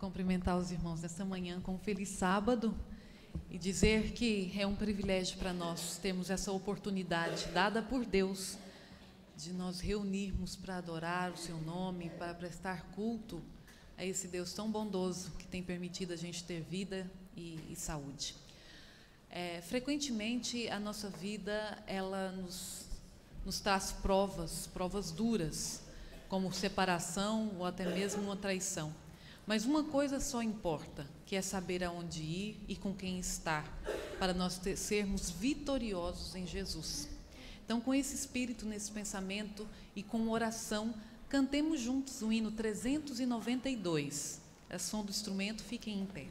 cumprimentar os irmãos nesta manhã com um feliz sábado e dizer que é um privilégio para nós termos essa oportunidade dada por Deus de nós reunirmos para adorar o seu nome, para prestar culto a esse Deus tão bondoso que tem permitido a gente ter vida e saúde. Frequentemente a nossa vida ela nos traz provas duras, como separação ou até mesmo uma traição. Mas uma coisa só importa, que é saber aonde ir e com quem estar, para nós sermos vitoriosos em Jesus. Então, com esse espírito, nesse pensamento e com oração, cantemos juntos o hino 392. É som do instrumento, fiquem em pé.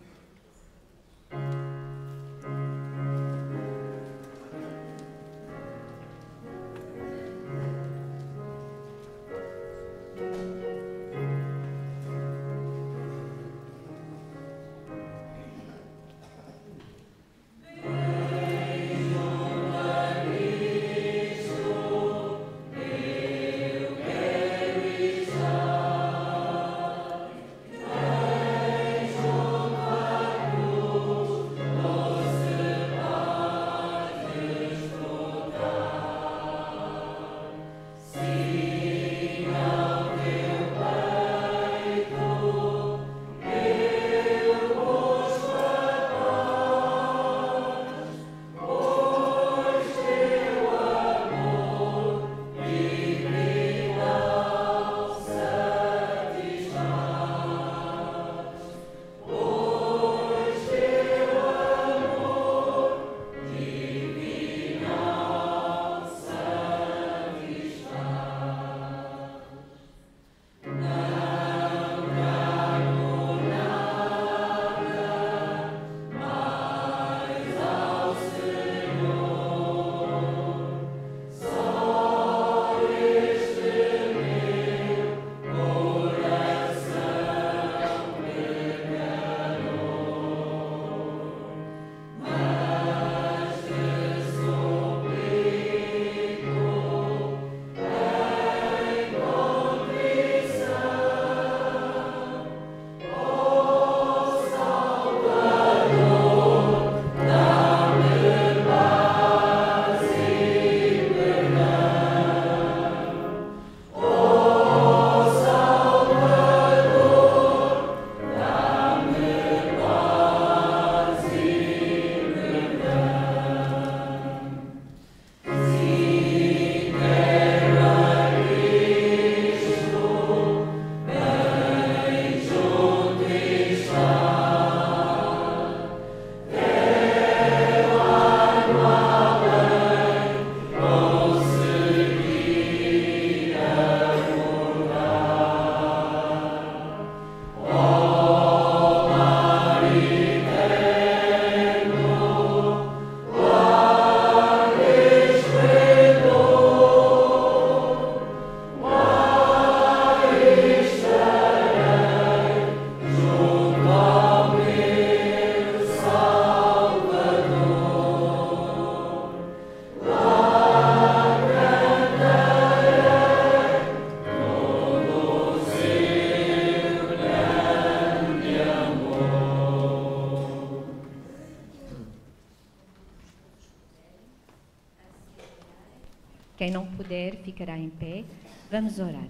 Quem não puder, ficará em pé. Vamos orar.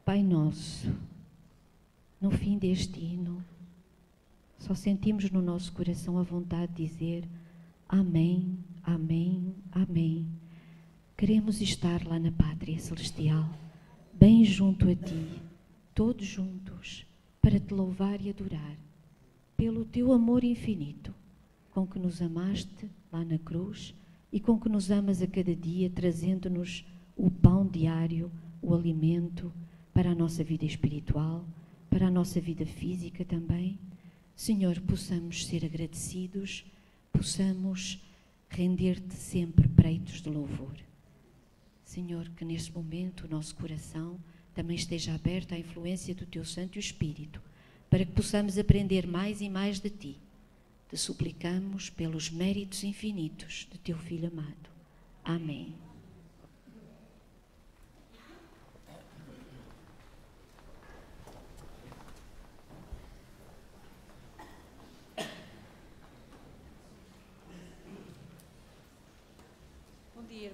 Pai nosso, no fim deste hino, só sentimos no nosso coração a vontade de dizer amém, amém, amém. Queremos estar lá na pátria celestial, bem junto a ti, todos juntos, para te louvar e adorar, pelo teu amor infinito, com que nos amaste lá na cruz e com que nos amas a cada dia, trazendo-nos o pão diário, o alimento para a nossa vida espiritual, para a nossa vida física também. Senhor, possamos ser agradecidos, possamos render-te sempre preitos de louvor. Senhor, que neste momento o nosso coração também esteja aberto à influência do teu Santo Espírito, para que possamos aprender mais e mais de ti. Te suplicamos pelos méritos infinitos de teu Filho amado. Amém.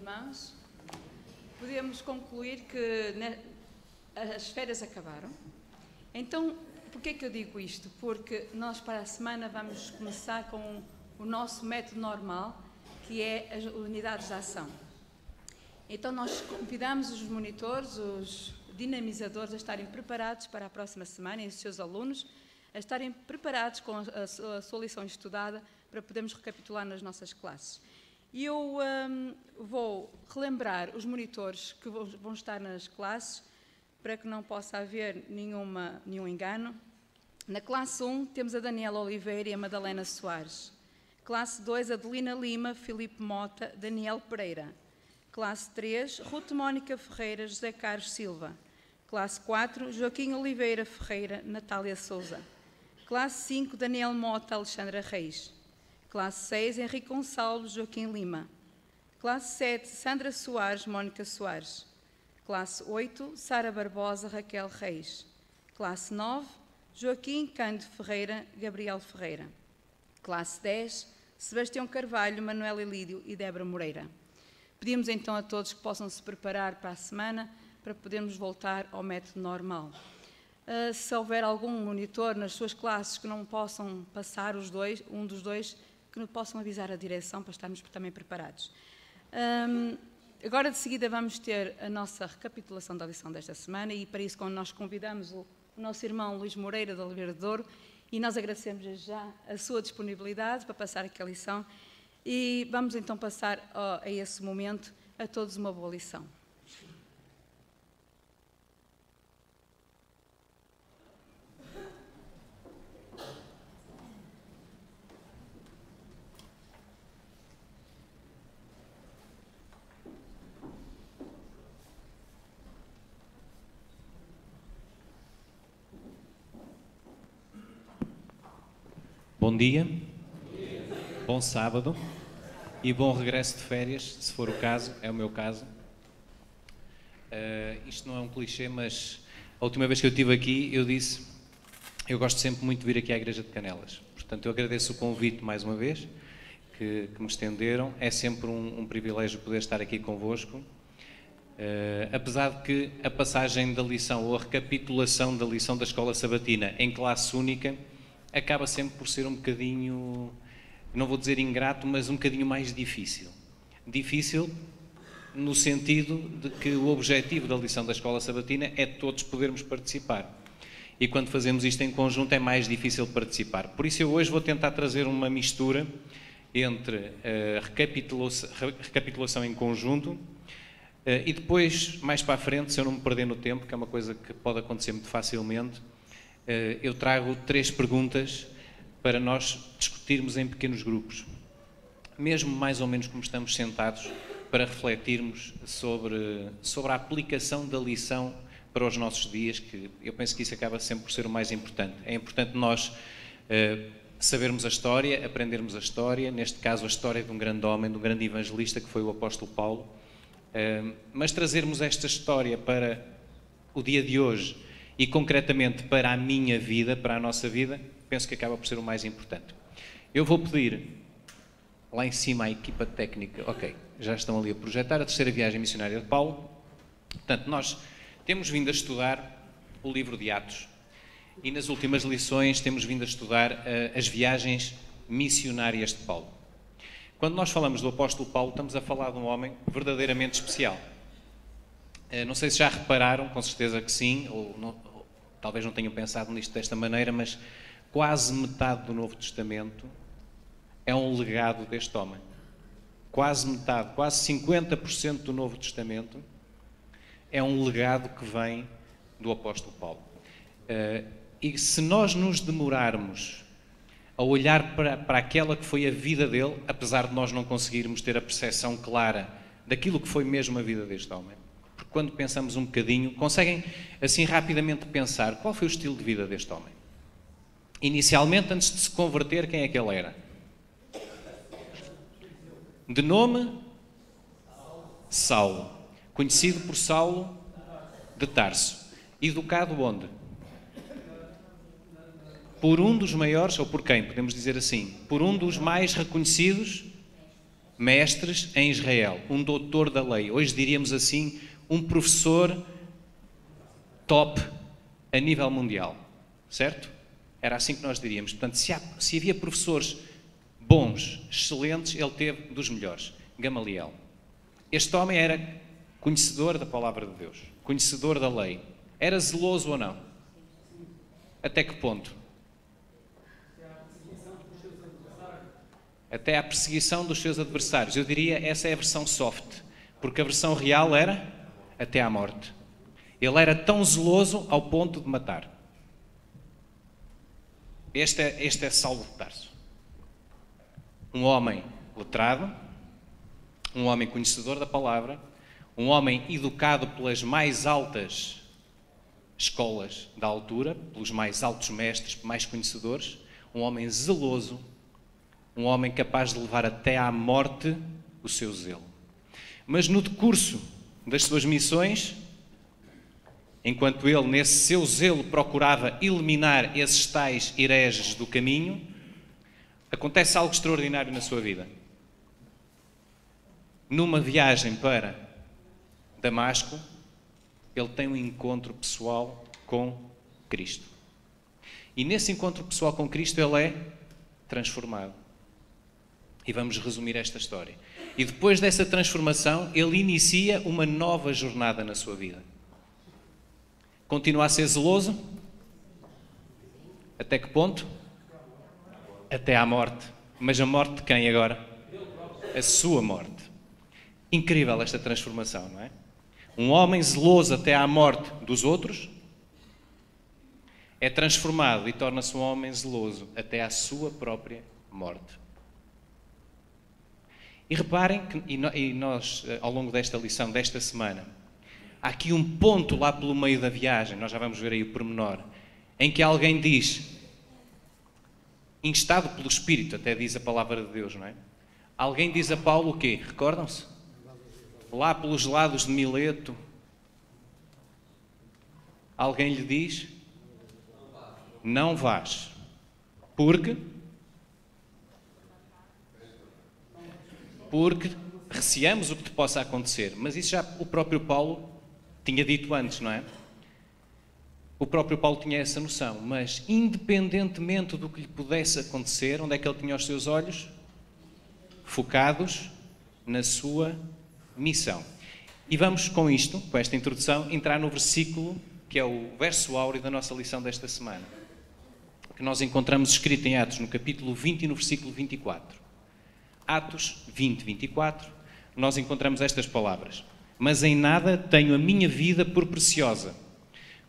irmãos, podemos concluir que as férias acabaram. Então, por que é que eu digo isto? Porque nós para a semana vamos começar com o nosso método normal, que é as unidades de ação. Então nós convidamos os monitores, os dinamizadores a estarem preparados para a próxima semana e os seus alunos a estarem preparados com a sua lição estudada para podermos recapitular nas nossas classes. E eu vou relembrar os monitores que vão estar nas classes para que não possa haver nenhum engano. Na classe 1 temos a Daniela Oliveira e a Madalena Soares. Classe 2, Adelina Lima, Filipe Mota, Daniel Pereira. Classe 3, Ruth Mónica Ferreira, José Carlos Silva. Classe 4, Joaquim Oliveira Ferreira, Natália Souza. Classe 5, Daniel Mota, Alexandra Reis. Classe 6, Henrique Gonçalves, Joaquim Lima. Classe 7, Sandra Soares, Mónica Soares. Classe 8, Sara Barbosa, Raquel Reis. Classe 9, Joaquim Cândido Ferreira, Gabriel Ferreira. Classe 10, Sebastião Carvalho, Manuel Elídio e Débora Moreira. Pedimos então a todos que possam se preparar para a semana para podermos voltar ao método normal. Se houver algum monitor nas suas classes que não possam passar um dos dois, que nos possam avisar a direção para estarmos também preparados. Agora de seguida vamos ter a nossa recapitulação da lição desta semana e para isso nós convidamos o nosso irmão Luís Moreira da Oliveira de Douro e nós agradecemos já a sua disponibilidade para passar aqui a lição e vamos então passar a esse momento. A todos uma boa lição. Bom dia, bom sábado e bom regresso de férias, se for o caso, é o meu caso. Isto não é um clichê, mas a última vez que eu estive aqui eu disse, eu gosto sempre muito de vir aqui à Igreja de Canelas. Portanto, eu agradeço o convite mais uma vez, que me estenderam. É sempre um privilégio poder estar aqui convosco. Apesar de que a passagem da lição ou a recapitulação da lição da Escola Sabatina em classe única acaba sempre por ser um bocadinho, não vou dizer ingrato, mas um bocadinho mais difícil. Difícil no sentido de que o objetivo da lição da Escola Sabatina é todos podermos participar. E quando fazemos isto em conjunto é mais difícil participar. Por isso eu hoje vou tentar trazer uma mistura entre a recapitulação em conjunto e depois, mais para a frente, se eu não me perder no tempo, que é uma coisa que pode acontecer muito facilmente, eu trago 3 perguntas para nós discutirmos em pequenos grupos, mesmo mais ou menos como estamos sentados, para refletirmos sobre a aplicação da lição para os nossos dias, que eu penso que isso acaba sempre por ser o mais importante. É importante nós sabermos a história, aprendermos a história, neste caso a história de um grande homem, de um grande evangelista que foi o apóstolo Paulo, mas trazermos esta história para o dia de hoje, e concretamente para a minha vida, para a nossa vida, penso que acaba por ser o mais importante. Eu vou pedir lá em cima à equipa técnica, ok, já estão ali a projetar a terceira viagem missionária de Paulo. Portanto, nós temos vindo a estudar o livro de Atos e nas últimas lições temos vindo a estudar as viagens missionárias de Paulo. Quando nós falamos do apóstolo Paulo, estamos a falar de um homem verdadeiramente especial. Não sei se já repararam, com certeza que sim, ou talvez não tenham pensado nisto desta maneira, mas quase metade do Novo Testamento é um legado deste homem. Quase metade, quase 50% do Novo Testamento é um legado que vem do apóstolo Paulo. E se nós nos demorarmos a olhar para aquela que foi a vida dele, apesar de nós não conseguirmos ter a percepção clara daquilo que foi mesmo a vida deste homem, porque quando pensamos um bocadinho, conseguem assim rapidamente pensar qual foi o estilo de vida deste homem. Inicialmente, antes de se converter, quem é que ele era? De nome? Saulo. Conhecido por Saulo de Tarso. Educado onde? Por um dos maiores, ou por quem? Podemos dizer assim, por um dos mais reconhecidos mestres em Israel, um doutor da lei, hoje diríamos assim, um professor top a nível mundial, certo? Era assim que nós diríamos. Portanto, se havia professores bons, excelentes, ele teve dos melhores. Gamaliel. Este homem era conhecedor da palavra de Deus, conhecedor da lei. Era zeloso ou não? Até que ponto? Até à perseguição dos seus adversários. Eu diria, essa é a versão soft, porque a versão real era até à morte. Ele era tão zeloso ao ponto de matar. Este é Saulo de Tarso. Um homem letrado, um homem conhecedor da palavra, um homem educado pelas mais altas escolas da altura, pelos mais altos mestres, mais conhecedores, um homem zeloso, um homem capaz de levar até à morte o seu zelo. Mas no decurso das suas missões, enquanto ele, nesse seu zelo, procurava eliminar esses tais hereges do caminho, acontece algo extraordinário na sua vida. Numa viagem para Damasco, ele tem um encontro pessoal com Cristo. E nesse encontro pessoal com Cristo, ele é transformado. E vamos resumir esta história. E depois dessa transformação, ele inicia uma nova jornada na sua vida. Continua a ser zeloso? Até que ponto? Até à morte. Mas a morte de quem agora? A sua morte. Incrível esta transformação, não é? Um homem zeloso até à morte dos outros é transformado e torna-se um homem zeloso até à sua própria morte. E reparem que e nós, ao longo desta lição, desta semana, há aqui um ponto lá pelo meio da viagem, nós já vamos ver aí o pormenor, em que alguém diz, instado pelo Espírito, até diz a palavra de Deus, não é? Alguém diz a Paulo o quê? Recordam-se? Lá pelos lados de Mileto, alguém lhe diz, não vás, porque receamos o que te possa acontecer. Mas isso já o próprio Paulo tinha dito antes, não é? O próprio Paulo tinha essa noção, mas independentemente do que lhe pudesse acontecer, onde é que ele tinha os seus olhos? Focados na sua missão. E vamos com isto, com esta introdução, entrar no versículo, que é o verso áureo da nossa lição desta semana, que nós encontramos escrito em Atos, no capítulo 20 e no versículo 24. Atos 20, 24, nós encontramos estas palavras. Mas em nada tenho a minha vida por preciosa,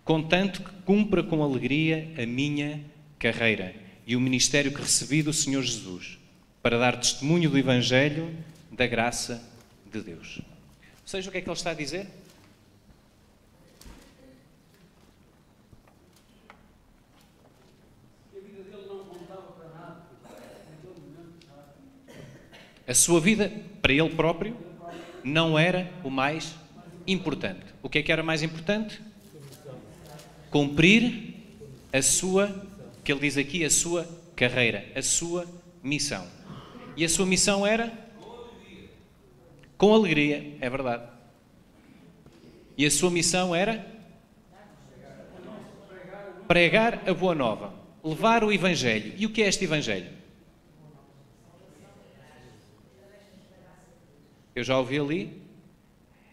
contanto que cumpra com alegria a minha carreira e o ministério que recebi do Senhor Jesus, para dar testemunho do Evangelho da graça de Deus. Ou seja, o que é que ele está a dizer? A sua vida, para ele próprio, não era o mais importante. O que é que era mais importante? Cumprir a sua, que ele diz aqui, a sua carreira, a sua missão. E a sua missão era? Com alegria, é verdade. E a sua missão era? Pregar a boa nova, levar o Evangelho. E o que é este Evangelho? Eu já ouvi ali,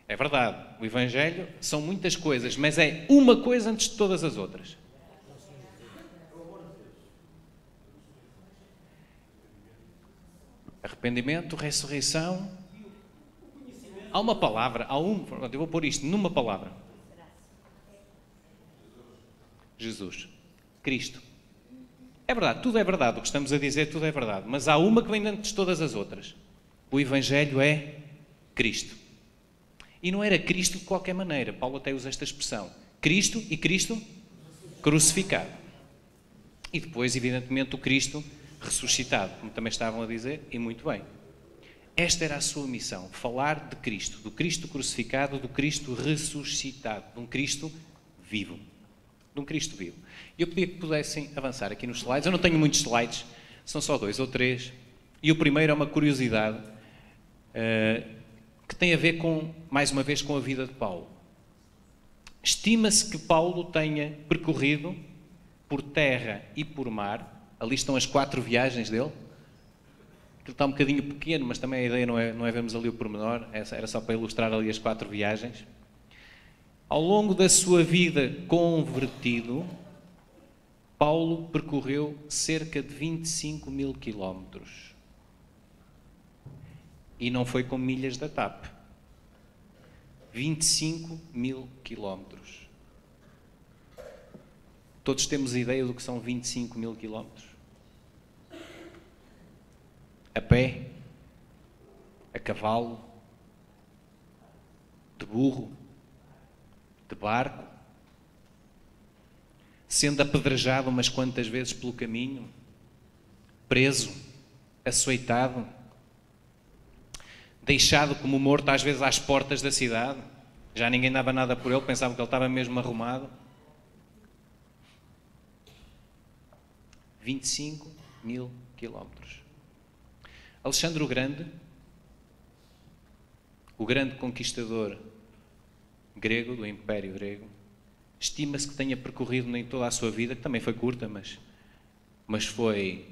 é verdade, o Evangelho são muitas coisas, mas é uma coisa antes de todas as outras. Arrependimento, ressurreição. Há uma palavra, eu vou pôr isto numa palavra. Jesus, Cristo. É verdade, tudo é verdade, o que estamos a dizer, tudo é verdade, mas há uma que vem antes de todas as outras. O Evangelho é Cristo. E não era Cristo de qualquer maneira. Paulo até usa esta expressão. Cristo e Cristo crucificado. E depois, evidentemente, o Cristo ressuscitado, como também estavam a dizer, e muito bem. Esta era a sua missão, falar de Cristo, do Cristo crucificado, do Cristo ressuscitado, de um Cristo vivo. De um Cristo vivo. E eu pedia que pudessem avançar aqui nos slides. Eu não tenho muitos slides, são só 2 ou 3. E o primeiro é uma curiosidade que tem a ver com, mais uma vez, com a vida de Paulo. Estima-se que Paulo tenha percorrido por terra e por mar, ali estão as 4 viagens dele. Aquilo está um bocadinho pequeno, mas também a ideia não é vermos ali o pormenor, era só para ilustrar ali as 4 viagens. Ao longo da sua vida convertido, Paulo percorreu cerca de 25 mil quilómetros. E não foi com milhas da TAP. 25 mil quilómetros. Todos temos ideia do que são 25 mil quilómetros? A pé? A cavalo? De burro? De barco? Sendo apedrejado umas quantas vezes pelo caminho? Preso? Açoitado? Deixado como morto às vezes às portas da cidade? Já ninguém dava nada por ele, pensava que ele estava mesmo arrumado. 25 mil quilómetros. Alexandre o Grande conquistador grego, do Império Grego, estima-se que tenha percorrido nem toda a sua vida, que também foi curta, mas foi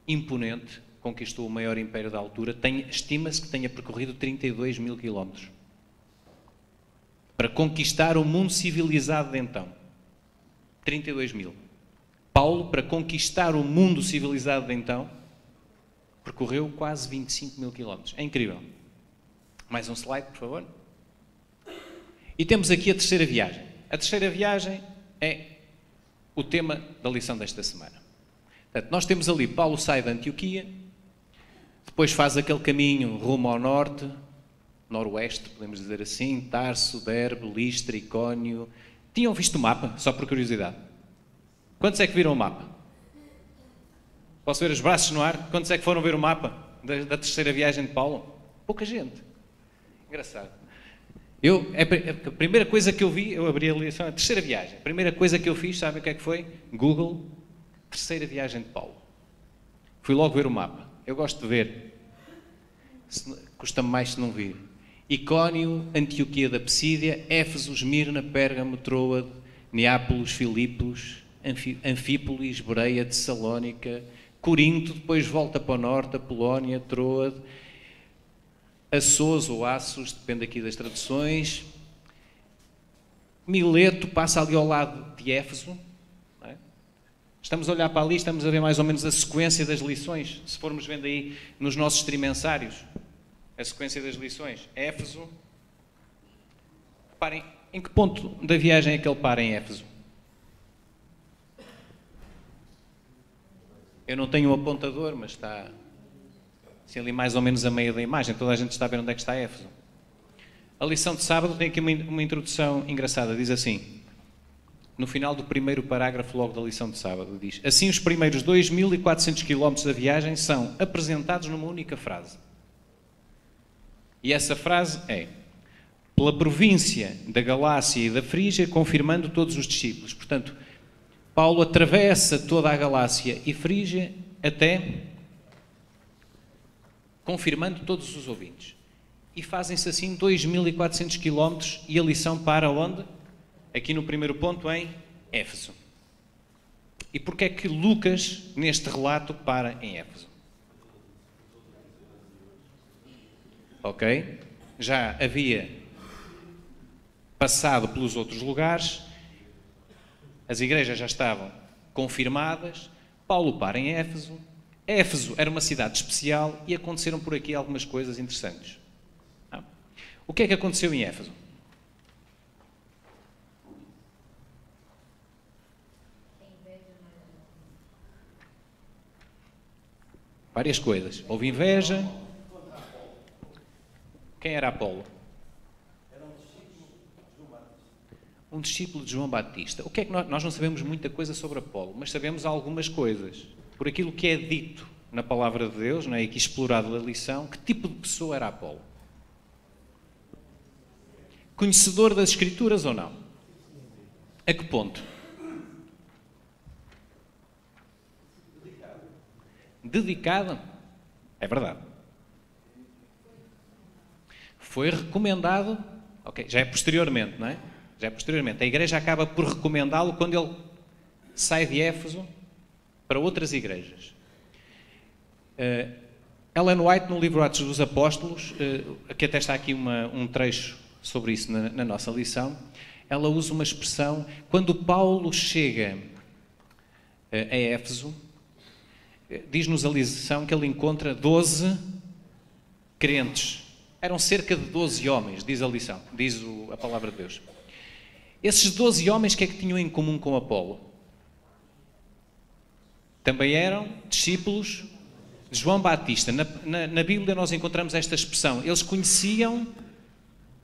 imponente, conquistou o maior império da altura, estima-se que tenha percorrido 32 mil quilómetros para conquistar o mundo civilizado de então. 32 mil. Paulo, para conquistar o mundo civilizado de então, percorreu quase 25 mil quilómetros. É incrível. Mais um slide, por favor. E temos aqui a terceira viagem. A terceira viagem é o tema da lição desta semana. Portanto, nós temos ali, Paulo sai de Antioquia, depois faz aquele caminho rumo ao norte, noroeste, podemos dizer assim, Tarso, Derbe, Listra, Icónio. Tinham visto o mapa, só por curiosidade? Quantos é que viram o mapa? Posso ver os braços no ar? Quantos é que foram ver o mapa da terceira viagem de Paulo? Pouca gente. Engraçado. A primeira coisa que eu vi, eu abri a lição, a terceira viagem. A primeira coisa que eu fiz, sabe o que é que foi? Google, terceira viagem de Paulo. Fui logo ver o mapa. Eu gosto de ver. Custa-me mais se não vir. Icónio, Antioquia da Psídia, Éfeso, Esmirna, Pérgamo, Troade, Neápolis, Filipos, Anfípolis, Bereia, Tessalónica, Corinto, depois volta para o norte, a Polónia, Troade, Assos ou Assos, depende aqui das traduções. Mileto passa ali ao lado de Éfeso. Não é? Estamos a olhar para ali, estamos a ver mais ou menos a sequência das lições. Se formos vendo aí nos nossos trimensários, a sequência das lições. Éfeso. Reparem, em que ponto da viagem é que ele para em Éfeso? Eu não tenho um apontador, mas está assim, ali mais ou menos a meio da imagem. Toda a gente está a ver onde é que está Éfeso. A lição de sábado tem aqui uma introdução engraçada. Diz assim, no final do primeiro parágrafo logo da lição de sábado, diz: assim os primeiros 2.400 quilómetros da viagem são apresentados numa única frase. E essa frase é: pela província da Galácia e da Frígia, confirmando todos os discípulos. Portanto, Paulo atravessa toda a Galácia e Frígia até confirmando todos os ouvintes. E fazem-se assim 2.400 quilómetros e a lição para onde? Aqui no primeiro ponto, em Éfeso. E porquê é que Lucas, neste relato, para em Éfeso? Ok? Já havia passado pelos outros lugares, as igrejas já estavam confirmadas, Paulo para em Éfeso. Éfeso era uma cidade especial e aconteceram por aqui algumas coisas interessantes. O que é que aconteceu em Éfeso? Várias coisas. Houve inveja. Quem era Apolo? Um discípulo de João Batista. O que é que nós não sabemos muita coisa sobre Apolo, mas sabemos algumas coisas. Por aquilo que é dito na palavra de Deus, não é? E que explorado na lição, que tipo de pessoa era Apolo? Conhecedor das Escrituras ou não? A que ponto? Dedicado? É verdade. Foi recomendado, ok, já é posteriormente, não é? Já é posteriormente. A igreja acaba por recomendá-lo quando ele sai de Éfeso para outras igrejas. Ellen White, no livro Atos dos Apóstolos, que até está aqui um trecho sobre isso na nossa lição, ela usa uma expressão, quando Paulo chega a Éfeso, diz-nos a lição que ele encontra 12 crentes. Eram cerca de 12 homens, diz a lição, diz a palavra de Deus. Esses 12 homens, o que é que tinham em comum com Apolo? Também eram discípulos de João Batista. Na Bíblia nós encontramos esta expressão. Eles conheciam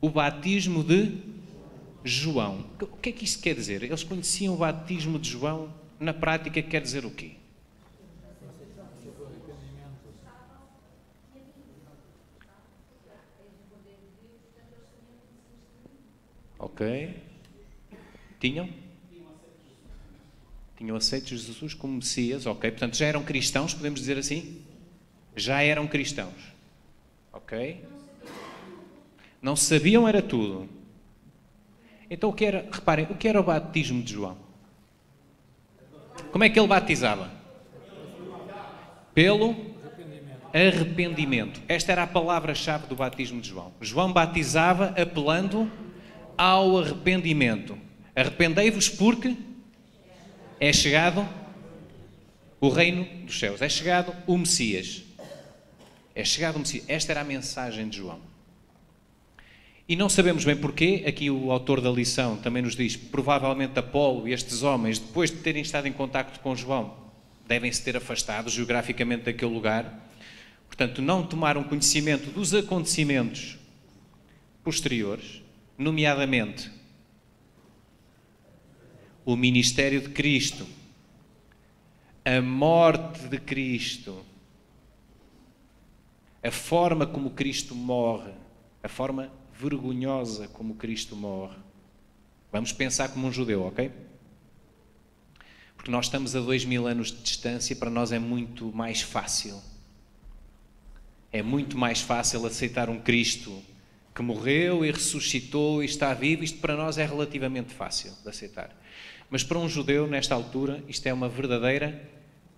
o batismo de João. O que é que isto quer dizer? Eles conheciam o batismo de João. Na prática quer dizer o quê? Ok. Tinham aceito Jesus como Messias, ok? Portanto, já eram cristãos, podemos dizer assim? Já eram cristãos, ok? Não sabiam era tudo. Então, reparem, o que era o batismo de João? Como é que ele batizava? Pelo arrependimento. Esta era a palavra-chave do batismo de João. João batizava apelando ao arrependimento. Arrependei-vos porque é chegado o reino dos céus. É chegado o Messias. É chegado o Messias. Esta era a mensagem de João. E não sabemos bem porquê. Aqui o autor da lição também nos diz, provavelmente Apolo e estes homens, depois de terem estado em contacto com João, devem-se ter afastado geograficamente daquele lugar. Portanto, não tomaram conhecimento dos acontecimentos posteriores, nomeadamente o ministério de Cristo, a morte de Cristo, a forma como Cristo morre, a forma vergonhosa como Cristo morre. Vamos pensar como um judeu, ok? Porque nós estamos a 2000 anos de distância, para nós é muito mais fácil. É muito mais fácil aceitar um Cristo que morreu e ressuscitou e está vivo. Isto para nós é relativamente fácil de aceitar. Mas para um judeu, nesta altura, isto é uma verdadeira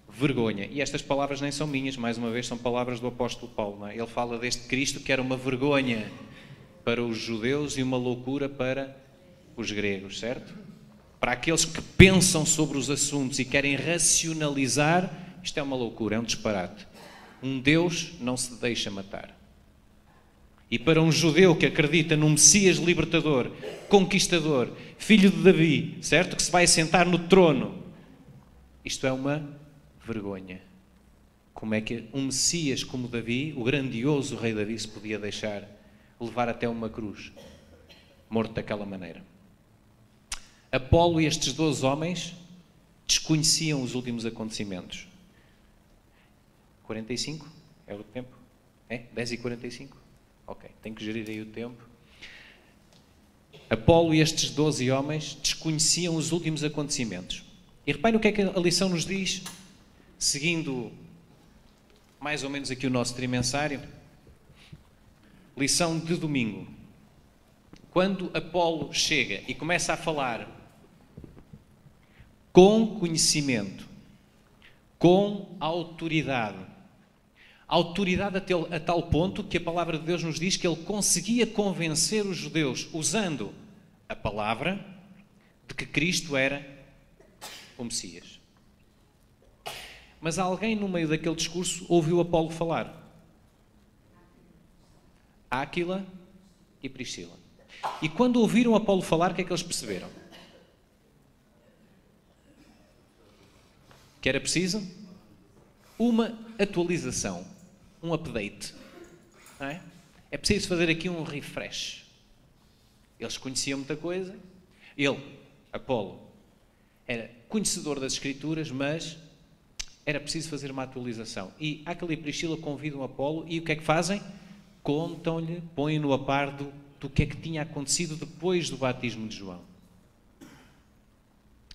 vergonha. E estas palavras nem são minhas, mais uma vez, são palavras do apóstolo Paulo. Não é? Ele fala deste Cristo que era uma vergonha para os judeus e uma loucura para os gregos, certo? Para aqueles que pensam sobre os assuntos e querem racionalizar, isto é uma loucura, é um disparate. Um Deus não se deixa matar. E para um judeu que acredita num Messias libertador, conquistador, filho de Davi, certo? Que se vai sentar no trono, isto é uma vergonha. Como é que um Messias como Davi, o grandioso rei Davi, se podia deixar levar até uma cruz, morto daquela maneira? Apolo e estes 12 homens desconheciam os últimos acontecimentos. 45? É o tempo? É? 10h45? Ok, tenho que gerir aí o tempo. Apolo e estes 12 homens desconheciam os últimos acontecimentos. E reparem o que é que a lição nos diz, seguindo mais ou menos aqui o nosso trimensário. Lição de domingo. Quando Apolo chega e começa a falar com conhecimento, com autoridade, autoridade a tal ponto que a palavra de Deus nos diz que ele conseguia convencer os judeus, usando a palavra, de que Cristo era o Messias. Mas alguém no meio daquele discurso ouviu Apolo falar. Áquila e Priscila. E quando ouviram Apolo falar, o que é que eles perceberam? Que era preciso uma atualização, um update. Não é? É preciso fazer aqui um refresh. Eles conheciam muita coisa. Ele, Apolo, era conhecedor das Escrituras, mas era preciso fazer uma atualização. E Áquila e Priscila convidam Apolo e o que é que fazem? Contam-lhe, põem-no a par do que é que tinha acontecido depois do batismo de João.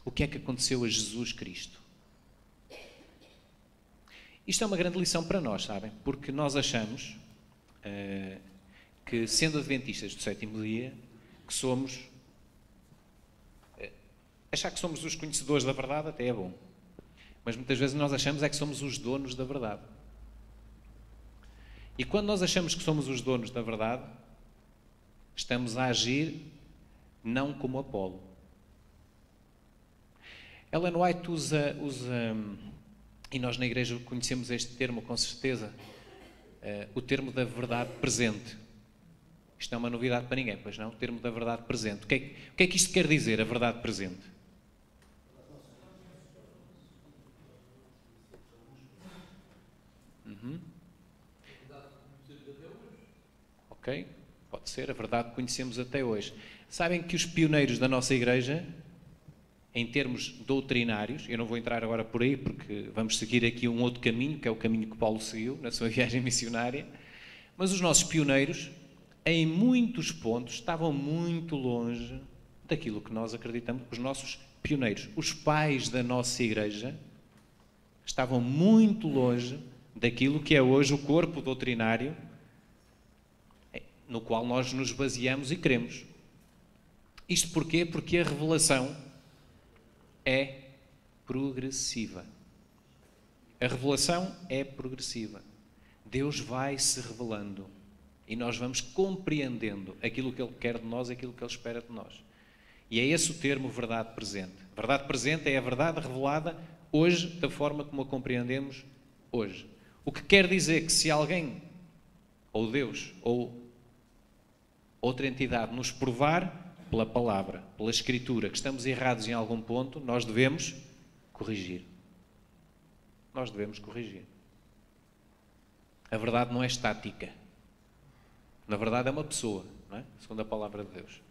O que é que aconteceu a Jesus Cristo? Isto é uma grande lição para nós, sabem? Porque nós achamos que, sendo adventistas do sétimo dia, que somos... Achar que somos os conhecedores da verdade até é bom. Mas muitas vezes nós achamos é que somos os donos da verdade. E quando nós achamos que somos os donos da verdade, estamos a agir não como Apolo. Ellen White usa, e nós na igreja conhecemos este termo com certeza, o termo da verdade presente. Isto não é uma novidade para ninguém, pois não? O termo da verdade presente. O que é que isto quer dizer, a verdade presente? Ok, pode ser, a verdade que conhecemos até hoje. Sabem que os pioneiros da nossa igreja, em termos doutrinários, eu não vou entrar agora por aí porque vamos seguir aqui um outro caminho, que é o caminho que Paulo seguiu na sua viagem missionária, mas os nossos pioneiros, em muitos pontos, estavam muito longe daquilo que nós acreditamos. Os nossos pioneiros, os pais da nossa igreja, estavam muito longe daquilo que é hoje o corpo doutrinário no qual nós nos baseamos e cremos. Isto porquê? Porque a revelação é progressiva. A revelação é progressiva. Deus vai se revelando e nós vamos compreendendo aquilo que Ele quer de nós, aquilo que Ele espera de nós. E é esse o termo verdade presente. Verdade presente é a verdade revelada hoje, da forma como a compreendemos hoje. O que quer dizer que se alguém, ou Deus, ou outra entidade nos provar pela palavra, pela Escritura, que estamos errados em algum ponto, nós devemos corrigir. Nós devemos corrigir. A verdade não é estática. Na verdade é uma pessoa, não é? Segundo a palavra de Deus.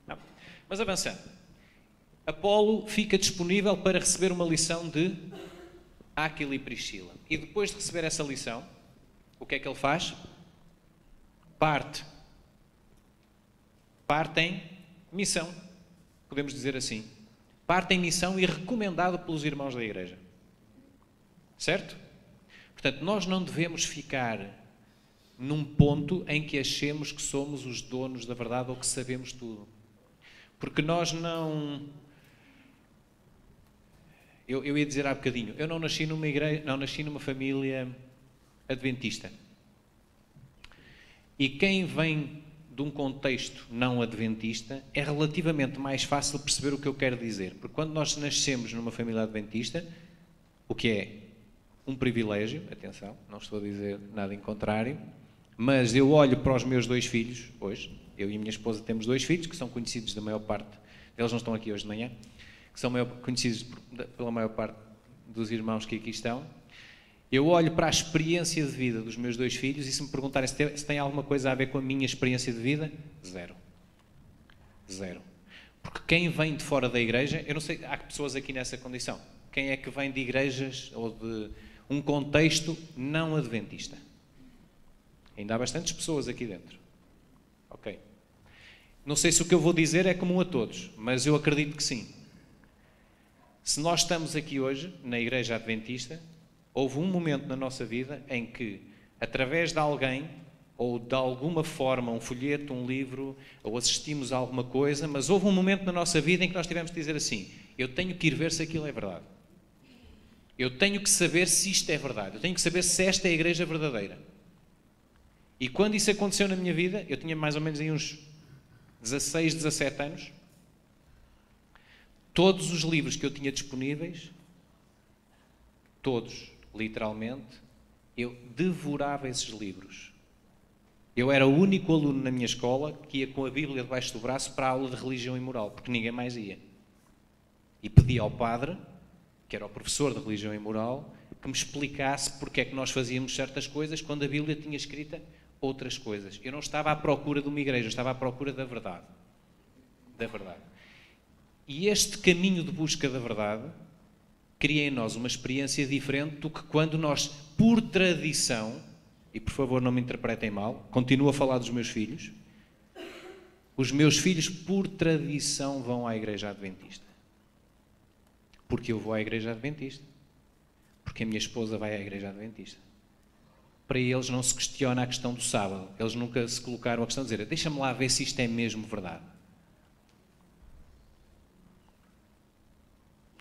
Não. Mas avançando. Apolo fica disponível para receber uma lição de Áquila e Priscila. E depois de receber essa lição, o que é que ele faz? Parte em missão, podemos dizer assim. Parte em missão e recomendado pelos irmãos da igreja. Certo? Portanto, nós não devemos ficar num ponto em que achemos que somos os donos da verdade ou que sabemos tudo. Porque nós não... Eu ia dizer há bocadinho, eu não nasci numa igreja, não nasci numa família adventista. E quem vem de um contexto não adventista, é relativamente mais fácil perceber o que eu quero dizer. Porque quando nós nascemos numa família adventista, o que é um privilégio, atenção, não estou a dizer nada em contrário, mas eu olho para os meus dois filhos, hoje, eu e a minha esposa temos dois filhos, que são conhecidos da maior parte, eles não estão aqui hoje de manhã, que são conhecidos pela maior parte dos irmãos que aqui estão. Eu olho para a experiência de vida dos meus dois filhos e se me perguntarem se tem alguma coisa a ver com a minha experiência de vida, zero. Zero. Porque quem vem de fora da igreja, eu não sei, há pessoas aqui nessa condição. Quem é que vem de igrejas ou de um contexto não adventista? Ainda há bastantes pessoas aqui dentro. Ok. Não sei se o que eu vou dizer é comum a todos, mas eu acredito que sim. Se nós estamos aqui hoje, na igreja adventista, houve um momento na nossa vida em que, através de alguém, ou de alguma forma, um folheto, um livro, ou assistimos a alguma coisa, mas houve um momento na nossa vida em que nós tivemos de dizer assim, eu tenho que ir ver se aquilo é verdade. Eu tenho que saber se isto é verdade. Eu tenho que saber se esta é a igreja verdadeira. E quando isso aconteceu na minha vida, eu tinha mais ou menos aí uns 16, 17 anos, todos os livros que eu tinha disponíveis, todos, literalmente, eu devorava esses livros. Eu era o único aluno na minha escola que ia com a Bíblia debaixo do braço para a aula de religião e moral, porque ninguém mais ia. E pedia ao padre, que era o professor de religião e moral, que me explicasse porque é que nós fazíamos certas coisas quando a Bíblia tinha escrita outras coisas. Eu não estava à procura de uma igreja, eu estava à procura da verdade. Da verdade. E este caminho de busca da verdade cria em nós uma experiência diferente do que quando nós, por tradição, e por favor não me interpretem mal, continuo a falar dos meus filhos, os meus filhos, por tradição, vão à igreja adventista. Porque eu vou à igreja adventista. Porque a minha esposa vai à igreja adventista. para eles não se questiona a questão do sábado. Eles nunca se colocaram a questão de dizer, deixa-me lá ver se isto é mesmo verdade.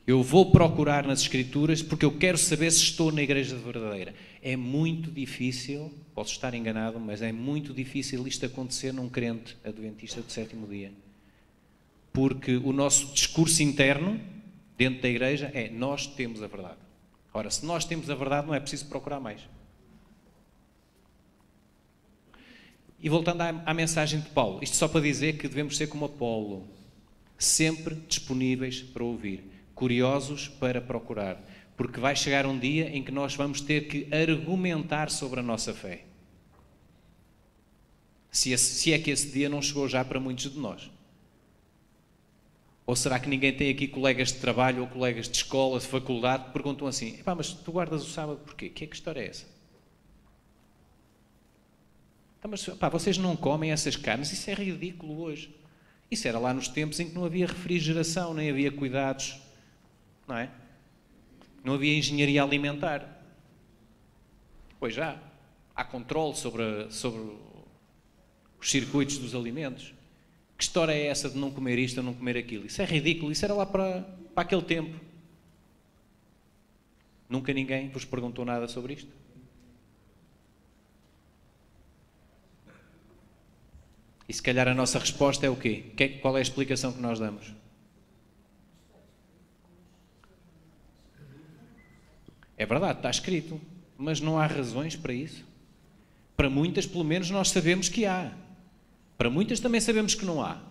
Eu vou procurar nas Escrituras porque eu quero saber se estou na igreja verdadeira. É muito difícil, posso estar enganado, mas é muito difícil isto acontecer num crente adventista do sétimo dia. Porque o nosso discurso interno, dentro da igreja, é nós temos a verdade. Ora, se nós temos a verdade, não é preciso procurar mais. E voltando à mensagem de Paulo, isto só para dizer que devemos ser como Apolo, sempre disponíveis para ouvir, curiosos para procurar, porque vai chegar um dia em que nós vamos ter que argumentar sobre a nossa fé. Se é que esse dia não chegou já para muitos de nós. Ou será que ninguém tem aqui colegas de trabalho ou colegas de escola, de faculdade, que perguntam assim, mas tu guardas o sábado porquê? Que história é essa? Mas vocês não comem essas carnes? Isso é ridículo hoje. Isso era lá nos tempos em que não havia refrigeração, nem havia cuidados, não é? Não havia engenharia alimentar. Pois já. Há controle sobre os circuitos dos alimentos. Que história é essa de não comer isto ou não comer aquilo? Isso é ridículo. Isso era lá para aquele tempo. Nunca ninguém vos perguntou nada sobre isto? E se calhar a nossa resposta é o quê? Qual é a explicação que nós damos? É verdade, está escrito, mas não há razões para isso. Para muitas, pelo menos, nós sabemos que há. Para muitas também sabemos que não há.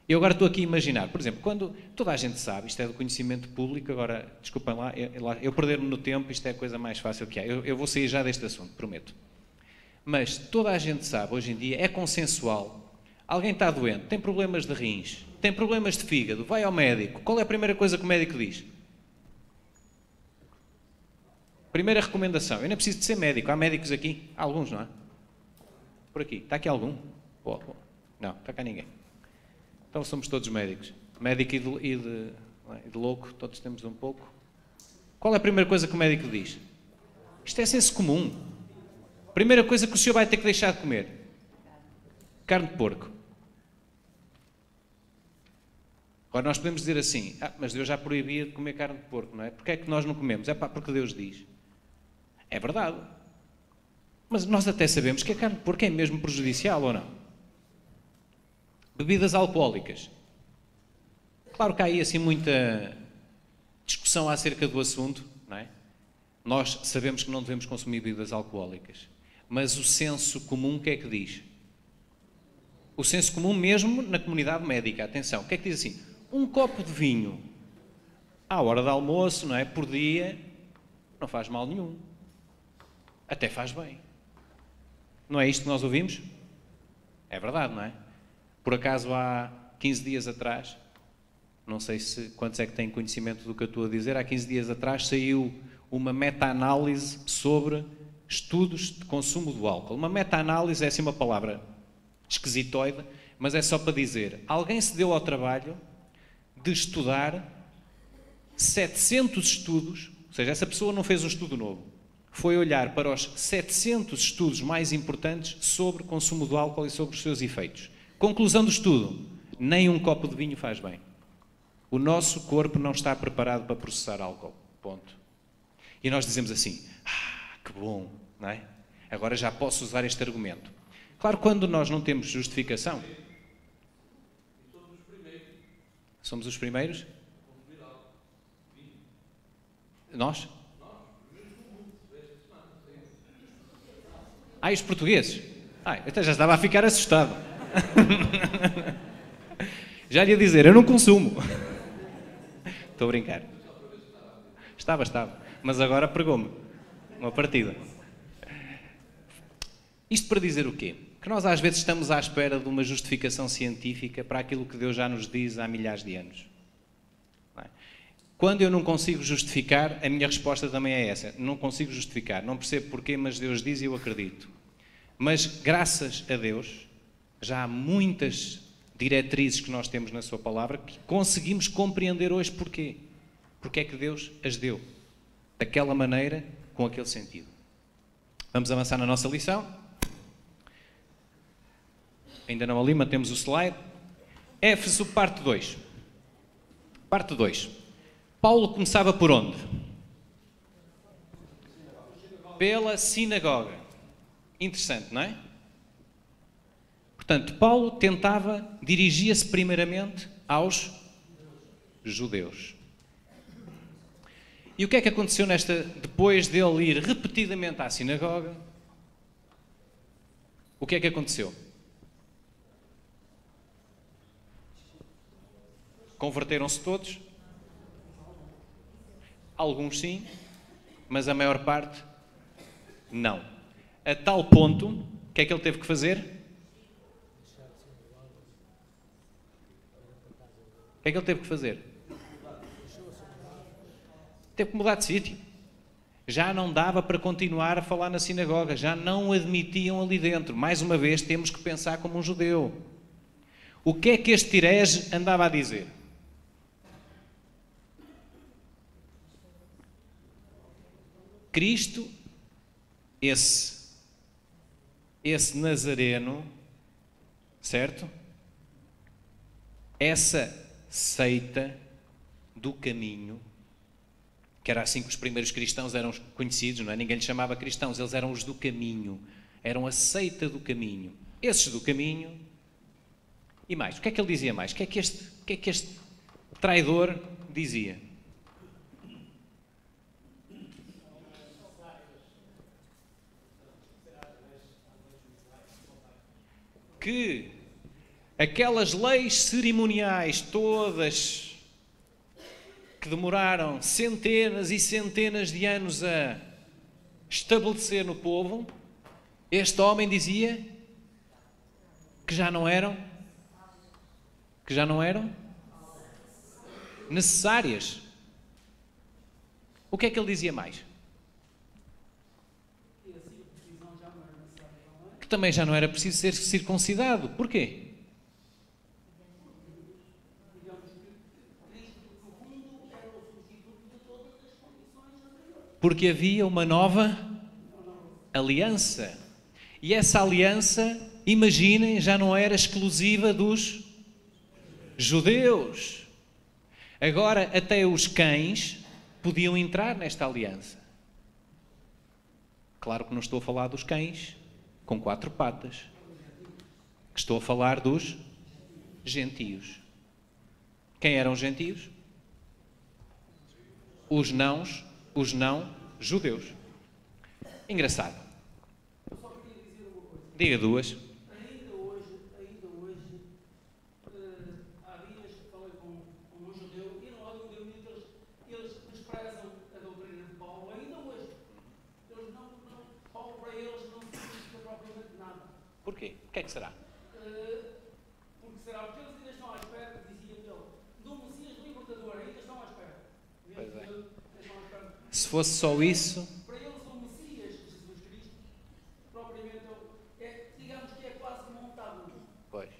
Eu agora estou aqui a imaginar, por exemplo, quando toda a gente sabe, isto é do conhecimento público, agora, desculpem lá, eu perder-me no tempo, isto é a coisa mais fácil que há. Eu vou sair já deste assunto, prometo. Mas toda a gente sabe, hoje em dia, é consensual. Alguém está doente, tem problemas de rins, tem problemas de fígado, vai ao médico. Qual é a primeira coisa que o médico diz? Primeira recomendação, eu não preciso de ser médico, há médicos aqui? Há alguns, não é? Por aqui, está aqui algum? Não, está cá ninguém. Então somos todos médicos. Médico e de louco, todos temos um pouco. Qual é a primeira coisa que o médico diz? Isto é senso comum. Primeira coisa que o senhor vai ter que deixar de comer. Carne de porco. Agora nós podemos dizer assim, mas Deus já proibia de comer carne de porco, não é? Porquê é que nós não comemos? Porque Deus diz. É verdade. Mas nós até sabemos que a carne de porco é mesmo prejudicial, ou não? Bebidas alcoólicas. Claro que há aí assim muita discussão acerca do assunto, não é? Nós sabemos que não devemos consumir bebidas alcoólicas. Mas o senso comum, o que é que diz? O senso comum mesmo na comunidade médica, atenção, o que é que diz assim? Um copo de vinho à hora de almoço, não é? Por dia, não faz mal nenhum. Até faz bem. Não é isto que nós ouvimos? É verdade, não é? Por acaso há 15 dias atrás, não sei quantos é que têm conhecimento do que eu estou a dizer, há 15 dias atrás saiu uma meta-análise sobre estudos de consumo do álcool. Uma meta-análise é assim uma palavra esquisitoide, mas é só para dizer, alguém se deu ao trabalho de estudar 700 estudos, ou seja, essa pessoa não fez um estudo novo, foi olhar para os 700 estudos mais importantes sobre consumo do álcool e sobre os seus efeitos. Conclusão do estudo, nem um copo de vinho faz bem. O nosso corpo não está preparado para processar álcool, ponto. E nós dizemos assim, que bom, não é? Agora já posso usar este argumento. Claro, quando nós não temos justificação... Somos os primeiros? Nós? Os portugueses? Eu até já estava a ficar assustado. Já lhe ia dizer, eu não consumo. Estou a brincar. Estava. Mas agora pregou-me uma partida. Isto para dizer o quê? Que nós às vezes estamos à espera de uma justificação científica para aquilo que Deus já nos diz há milhares de anos. Não é? Quando eu não consigo justificar, a minha resposta também é essa. Não consigo justificar, não percebo porquê, mas Deus diz e eu acredito. Mas graças a Deus, já há muitas diretrizes que nós temos na sua palavra que conseguimos compreender hoje porquê. Porque é que Deus as deu daquela maneira, com aquele sentido. Vamos avançar na nossa lição. Ainda não ali, mantemos o slide. Éfeso, parte 2. Parte 2. Paulo começava por onde? Pela sinagoga. Interessante, não é? Portanto, Paulo dirigia-se primeiramente aos judeus. E o que é que aconteceu depois dele ir repetidamente à sinagoga? O que é que aconteceu? Converteram-se todos? Alguns sim, mas a maior parte não. A tal ponto, o que é que ele teve que fazer? O que é que ele teve que fazer? Teve que mudar de sítio. Já não dava para continuar a falar na sinagoga, já não o admitiam ali dentro. Mais uma vez, temos que pensar como um judeu. O que é que este herege andava a dizer? Cristo, esse Nazareno, certo? Essa seita do caminho, que era assim que os primeiros cristãos eram conhecidos, não é? Ninguém lhes chamava cristãos, eles eram os do caminho, eram a seita do caminho. Esses do caminho, e mais, o que é que ele dizia mais? O que é que este traidor dizia? Que aquelas leis cerimoniais todas que demoraram centenas e centenas de anos a estabelecer no povo, este homem dizia que já não eram necessárias. O que é que ele dizia mais? Que também já não era preciso ser circuncidado. Porquê? Porque havia uma nova aliança. E essa aliança, imaginem, já não era exclusiva dos judeus. Agora, até os cães podiam entrar nesta aliança. Claro que não estou a falar dos cães com 4 patas. Estou a falar dos gentios. Quem eram os gentios? Os não judeus. Engraçado. Eu só queria dizer uma coisa. Diga duas. Ainda hoje, há dias falei com um judeu e não há dúvida nenhuma que eles desprezam a doutrina de Paulo. Ainda hoje. Paulo para eles não significa propriamente nada. Porquê? O que é que será? Porque será? Porque eles ainda estão à espera, dizia ele, do Messias libertador, ainda estão à espera. Pois é. Se fosse só isso... Para eles o Messias, Jesus Cristo, propriamente, digamos que é quase montado. Pois.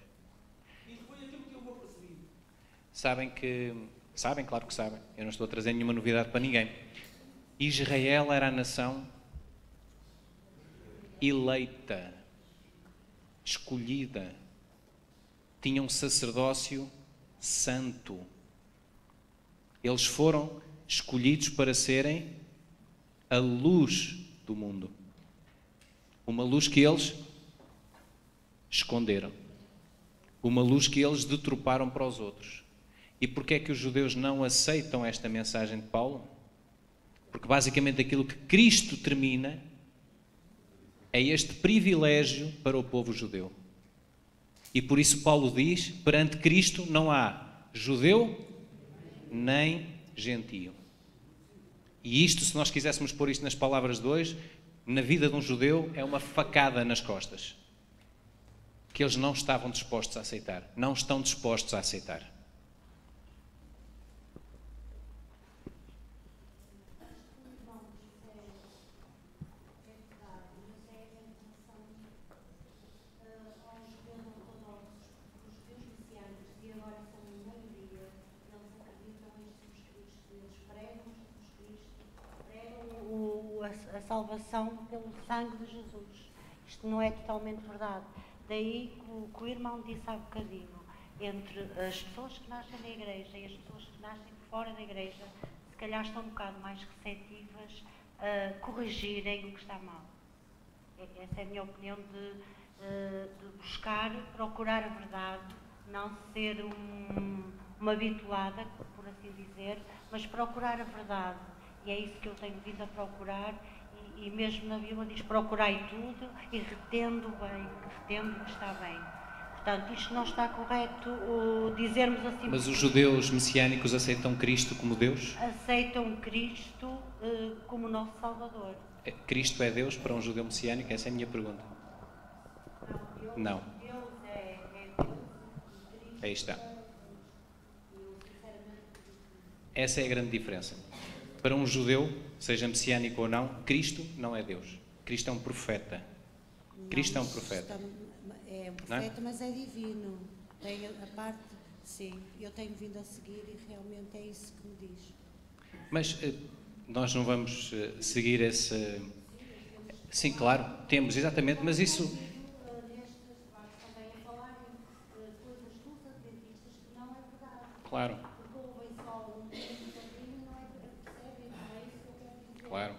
E foi aquilo que eu me apercebi. Sabem, claro que sabem. Eu não estou a trazer nenhuma novidade para ninguém. Israel era a nação eleita, escolhida. Tinha um sacerdócio santo. Eles foram escolhidos para serem a luz do mundo. Uma luz que eles esconderam. Uma luz que eles deturparam para os outros. E porquê é que os judeus não aceitam esta mensagem de Paulo? Porque basicamente aquilo que Cristo termina é este privilégio para o povo judeu. E por isso Paulo diz, perante Cristo não há judeu nem gentio. E isto, se nós quiséssemos pôr isto nas palavras de hoje, na vida de um judeu é uma facada nas costas. Que eles não estavam dispostos a aceitar. Não estão dispostos a aceitar. salvação pelo sangue de Jesus. Isto não é totalmente verdade. Daí que o irmão disse há bocadinho, entre as pessoas que nascem na igreja e as pessoas que nascem fora da igreja, se calhar estão um bocado mais receptivas a corrigirem o que está mal. Essa é a minha opinião de buscar, procurar a verdade, não ser uma habituada, por assim dizer, mas procurar a verdade. E é isso que eu tenho vindo a procurar, e mesmo na Bíblia diz procurai tudo e retendo bem, retendo o que está bem. Portanto, isto não está correto dizermos assim... Mas os judeus messiânicos aceitam Cristo como Deus? Aceitam Cristo como nosso Salvador. Cristo é Deus para um judeu messiânico? Essa é a minha pergunta. Não. Deus é Deus. Aí está. Essa é a grande diferença. Para um judeu, seja messiânico ou não, Cristo não é Deus. Cristo é um profeta. Cristo é um profeta. É um profeta, mas é divino. Tem a parte, sim, eu tenho vindo a seguir e realmente é isso que me diz. Mas nós não vamos seguir esse... Sim, claro, temos, exatamente, mas isso... Claro. Claro.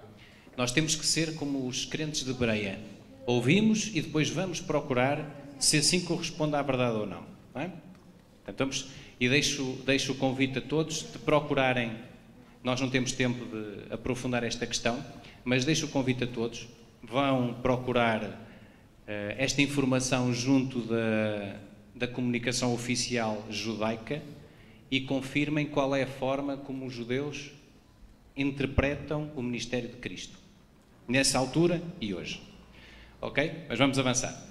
Nós temos que ser como os crentes de Bereia. Ouvimos e depois vamos procurar se assim corresponde à verdade ou não. Não é? Portanto, deixo o convite a todos de procurarem. Nós não temos tempo de aprofundar esta questão, mas deixo o convite a todos. Vão procurar esta informação junto da comunicação oficial judaica e confirmem qual é a forma como os judeus interpretam o ministério de Cristo. Nessa altura e hoje. Ok? Mas vamos avançar.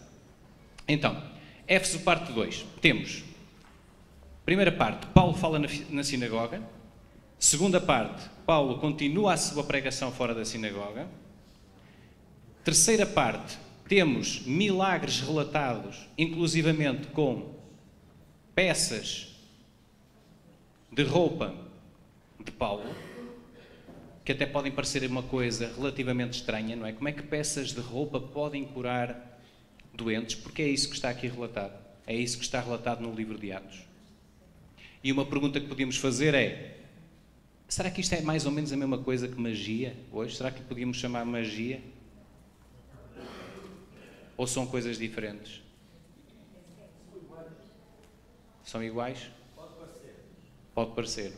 Então, Éfeso parte 2. Temos, primeira parte, Paulo fala na sinagoga. Segunda parte, Paulo continua a sua pregação fora da sinagoga. Terceira parte, temos milagres relatados, inclusivamente com peças de roupa de Paulo, que até podem parecer uma coisa relativamente estranha, não é? Como é que peças de roupa podem curar doentes? Porque é isso que está aqui relatado. É isso que está relatado no livro de Atos. E uma pergunta que podíamos fazer é: será que isto é mais ou menos a mesma coisa que magia hoje? Será que podíamos chamar magia? Ou são coisas diferentes? São iguais? Pode parecer.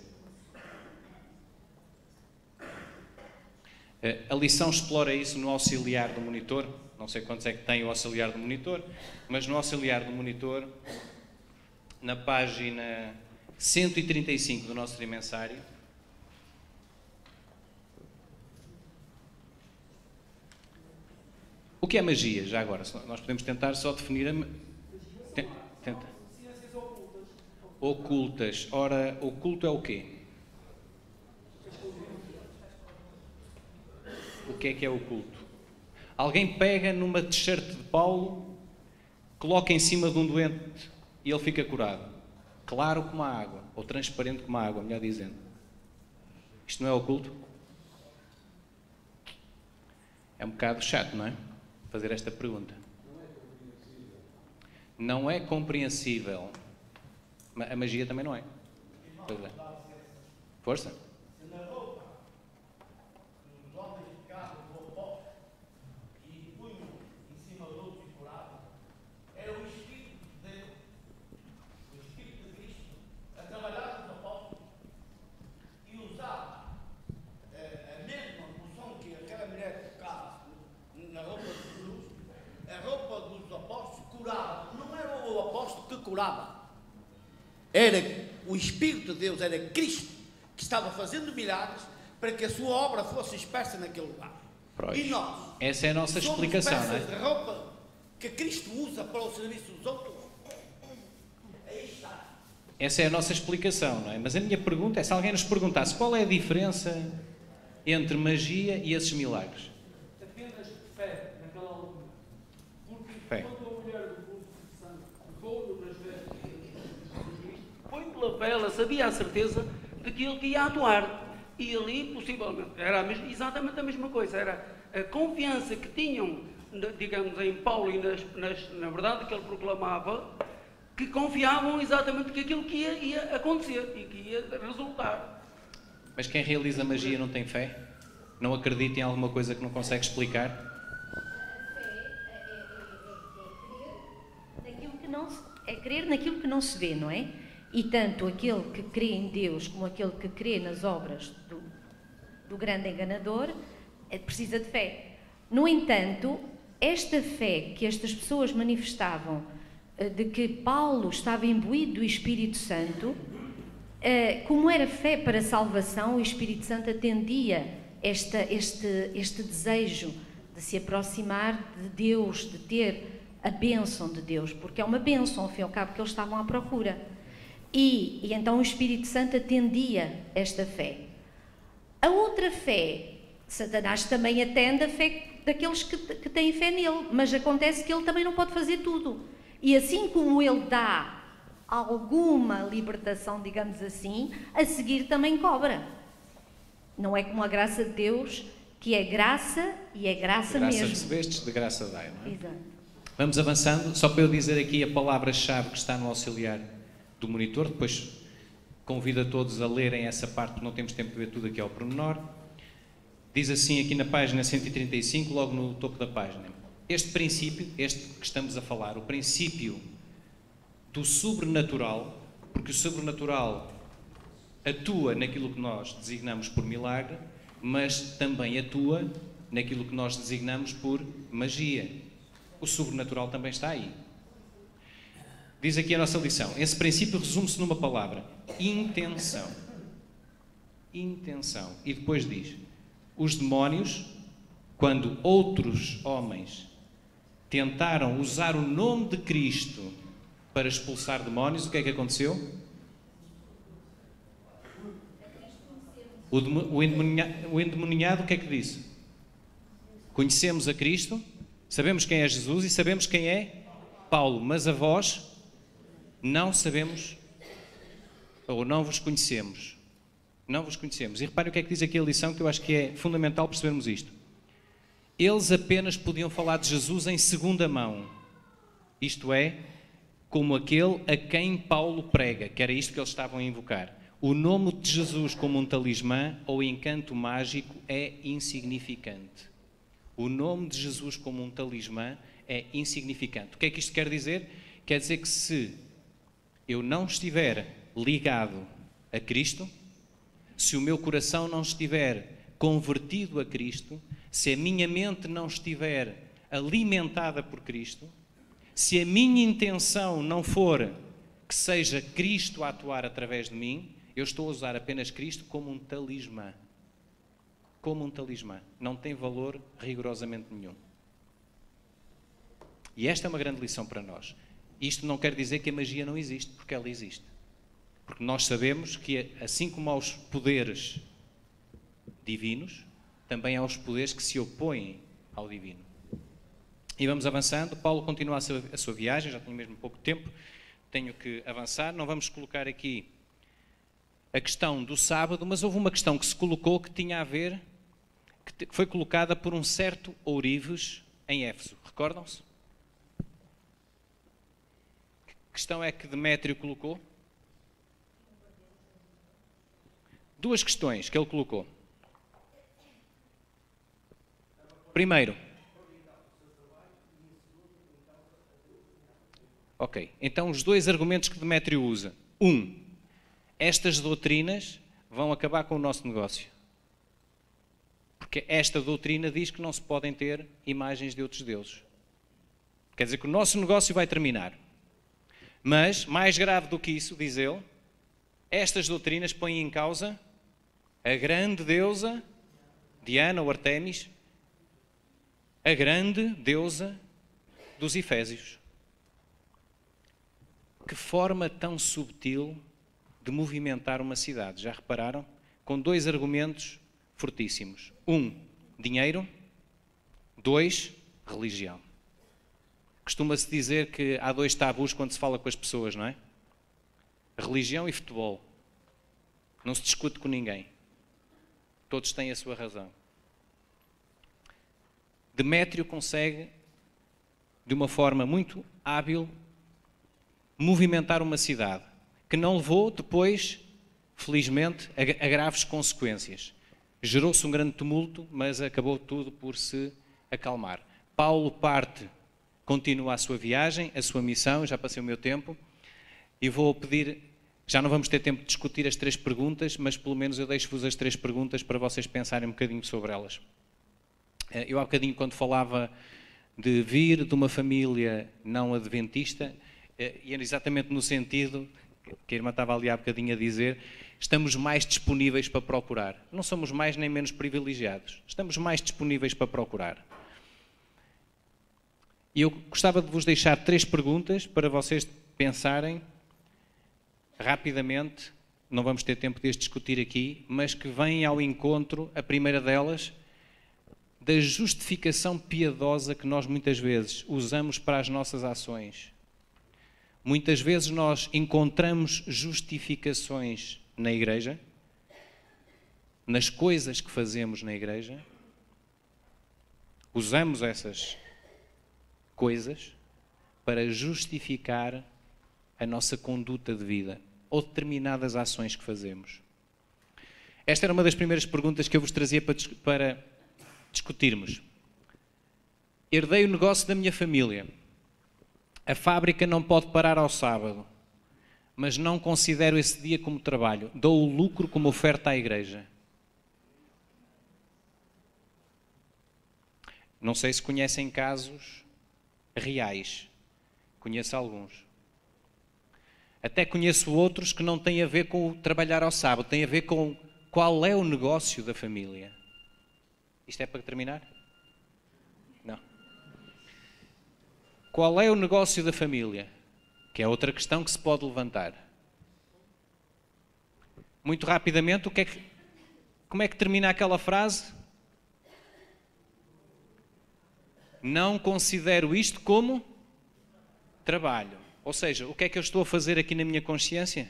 A lição explora isso no auxiliar do monitor. Não sei quantos é que tem o auxiliar do monitor, mas no auxiliar do monitor, na página 135 do nosso trimensário, o que é magia, já agora? Nós podemos tentar só definir a... Tenta. Ciências ocultas. Ocultas. Ora, oculto é o quê? O que é oculto? Alguém pega numa t-shirt de Paulo, coloca em cima de um doente e ele fica curado. Claro como a água, ou transparente como a água, melhor dizendo. Isto não é oculto? É um bocado chato, não é? Fazer esta pergunta. Não é compreensível. A magia também não é. Pois é. Força. Era o Espírito de Deus, era Cristo que estava fazendo milagres para que a sua obra fosse expressa naquele lugar. Pois. E nós, essa é a nossa explicação, somos peças não é? de roupa que Cristo usa para o serviço dos outros. Aí está. Essa é a nossa explicação, não é? Mas a minha pergunta é, se alguém nos perguntasse qual é a diferença entre magia e esses milagres? Apenas fé naquela altura. Porque Fé. quando a mulher do culto de sangue pegou-no nas vestes de Cristo, foi pela fé, ela sabia a certeza de que ele ia atuar. E ali, possivelmente, era exatamente a mesma coisa. Era a confiança que tinham, digamos, em Paulo e na verdade que ele proclamava, que confiavam exatamente que aquilo que ia acontecer e que ia resultar. Mas quem realiza magia não tem fé? Não acredita em alguma coisa que não consegue explicar? É crer naquilo que não se vê, não é? E tanto aquele que crê em Deus como aquele que crê nas obras do grande enganador precisa de fé. No entanto, esta fé que estas pessoas manifestavam de que Paulo estava imbuído do Espírito Santo, como era fé para a salvação, o Espírito Santo atendia este desejo de se aproximar de Deus, de ter a bênção de Deus, porque é uma bênção, ao fim e ao cabo, que eles estavam à procura. E então o Espírito Santo atendia esta fé. A outra fé, Satanás também atende a fé daqueles que têm fé nele, mas acontece que ele também não pode fazer tudo. E assim como ele dá alguma libertação, digamos assim, a seguir também cobra. Não é como a graça de Deus, que é graça e é graça mesmo. Graça recebestes, de graça dai, não é? Exato. Vamos avançando, só para eu dizer aqui a palavra-chave que está no auxiliar do monitor, depois convido a todos a lerem essa parte, porque não temos tempo de ver tudo aqui ao pormenor. Diz assim aqui na página 135, logo no topo da página: este princípio, este que estamos a falar, o princípio do sobrenatural, porque o sobrenatural atua naquilo que nós designamos por milagre, mas também atua naquilo que nós designamos por magia. O sobrenatural também está aí. Diz aqui a nossa lição. Esse princípio resume-se numa palavra: intenção. Intenção. E depois diz: os demónios, quando outros homens tentaram usar o nome de Cristo para expulsar demónios, o que é que aconteceu? O endemoniado o que é que disse? Conhecemos a Cristo, sabemos quem é Jesus e sabemos quem é Paulo, mas a vós não sabemos, ou não vos conhecemos. Não vos conhecemos. E reparem o que é que diz aqui a lição, que eu acho que é fundamental percebermos isto. Eles apenas podiam falar de Jesus em segunda mão. Isto é, como aquele a quem Paulo prega, que era isto que eles estavam a invocar. O nome de Jesus como um talismã ou encanto mágico é insignificante. O nome de Jesus como um talismã é insignificante. O que é que isto quer dizer? Quer dizer que se eu não estiver ligado a Cristo, se o meu coração não estiver convertido a Cristo, se a minha mente não estiver alimentada por Cristo, se a minha intenção não for que seja Cristo a atuar através de mim, eu estou a usar apenas Cristo como um talismã. Como um talismã. Não tem valor rigorosamente nenhum. E esta é uma grande lição para nós. Isto não quer dizer que a magia não existe, porque ela existe. Porque nós sabemos que, assim como há os poderes divinos, também há os poderes que se opõem ao divino. E vamos avançando. Paulo continua a sua viagem, já tenho mesmo pouco tempo, tenho que avançar. Não vamos colocar aqui a questão do sábado, mas houve uma questão que se colocou que tinha a ver, que foi colocada por um certo ourives em Éfeso. Recordam-se? Que questão é que Demétrio colocou? Duas questões que ele colocou. Primeiro. Ok, então os dois argumentos que Demétrio usa. Estas doutrinas vão acabar com o nosso negócio. Porque esta doutrina diz que não se podem ter imagens de outros deuses. Quer dizer que o nosso negócio vai terminar. Mas, mais grave do que isso, diz ele, estas doutrinas põem em causa a grande deusa Diana ou Artemis, a grande deusa dos Efésios. Que forma tão subtil de movimentar uma cidade, já repararam? Com dois argumentos fortíssimos. dinheiro. 2, religião. Costuma-se dizer que há dois tabus quando se fala com as pessoas, não é? Religião e futebol. Não se discute com ninguém. Todos têm a sua razão. Demétrio consegue, de uma forma muito hábil, movimentar uma cidade, que não levou depois, felizmente, a graves consequências. Gerou-se um grande tumulto, mas acabou tudo por se acalmar. Paulo parte, continua a sua viagem, a sua missão, já passei o meu tempo, e vou pedir, já não vamos ter tempo de discutir as 3 perguntas, mas pelo menos eu deixo-vos as 3 perguntas para vocês pensarem um bocadinho sobre elas. Eu há bocadinho, quando falava de vir de uma família não adventista, e era exatamente no sentido que a irmã estava ali há bocadinho a dizer, estamos mais disponíveis para procurar. Não somos mais nem menos privilegiados. Estamos mais disponíveis para procurar. E eu gostava de vos deixar 3 perguntas para vocês pensarem rapidamente, não vamos ter tempo de as discutir aqui, mas que vêm ao encontro, a primeira delas, da justificação piedosa que nós muitas vezes usamos para as nossas ações. Muitas vezes nós encontramos justificações na igreja, nas coisas que fazemos na igreja, usamos essas coisas para justificar a nossa conduta de vida ou determinadas ações que fazemos. Esta era uma das primeiras perguntas que eu vos trazia para discutirmos. Herdei o negócio da minha família. A fábrica não pode parar ao sábado, mas não considero esse dia como trabalho. Dou o lucro como oferta à igreja. Não sei se conhecem casos reais. Conheço alguns. Até conheço outros que não têm a ver com o trabalhar ao sábado, têm a ver com qual é o negócio da família. Isto é para terminar? Não. Qual é o negócio da família? Que é outra questão que se pode levantar. Muito rapidamente, como é que termina aquela frase? Não considero isto como trabalho. Ou seja, o que é que eu estou a fazer aqui na minha consciência?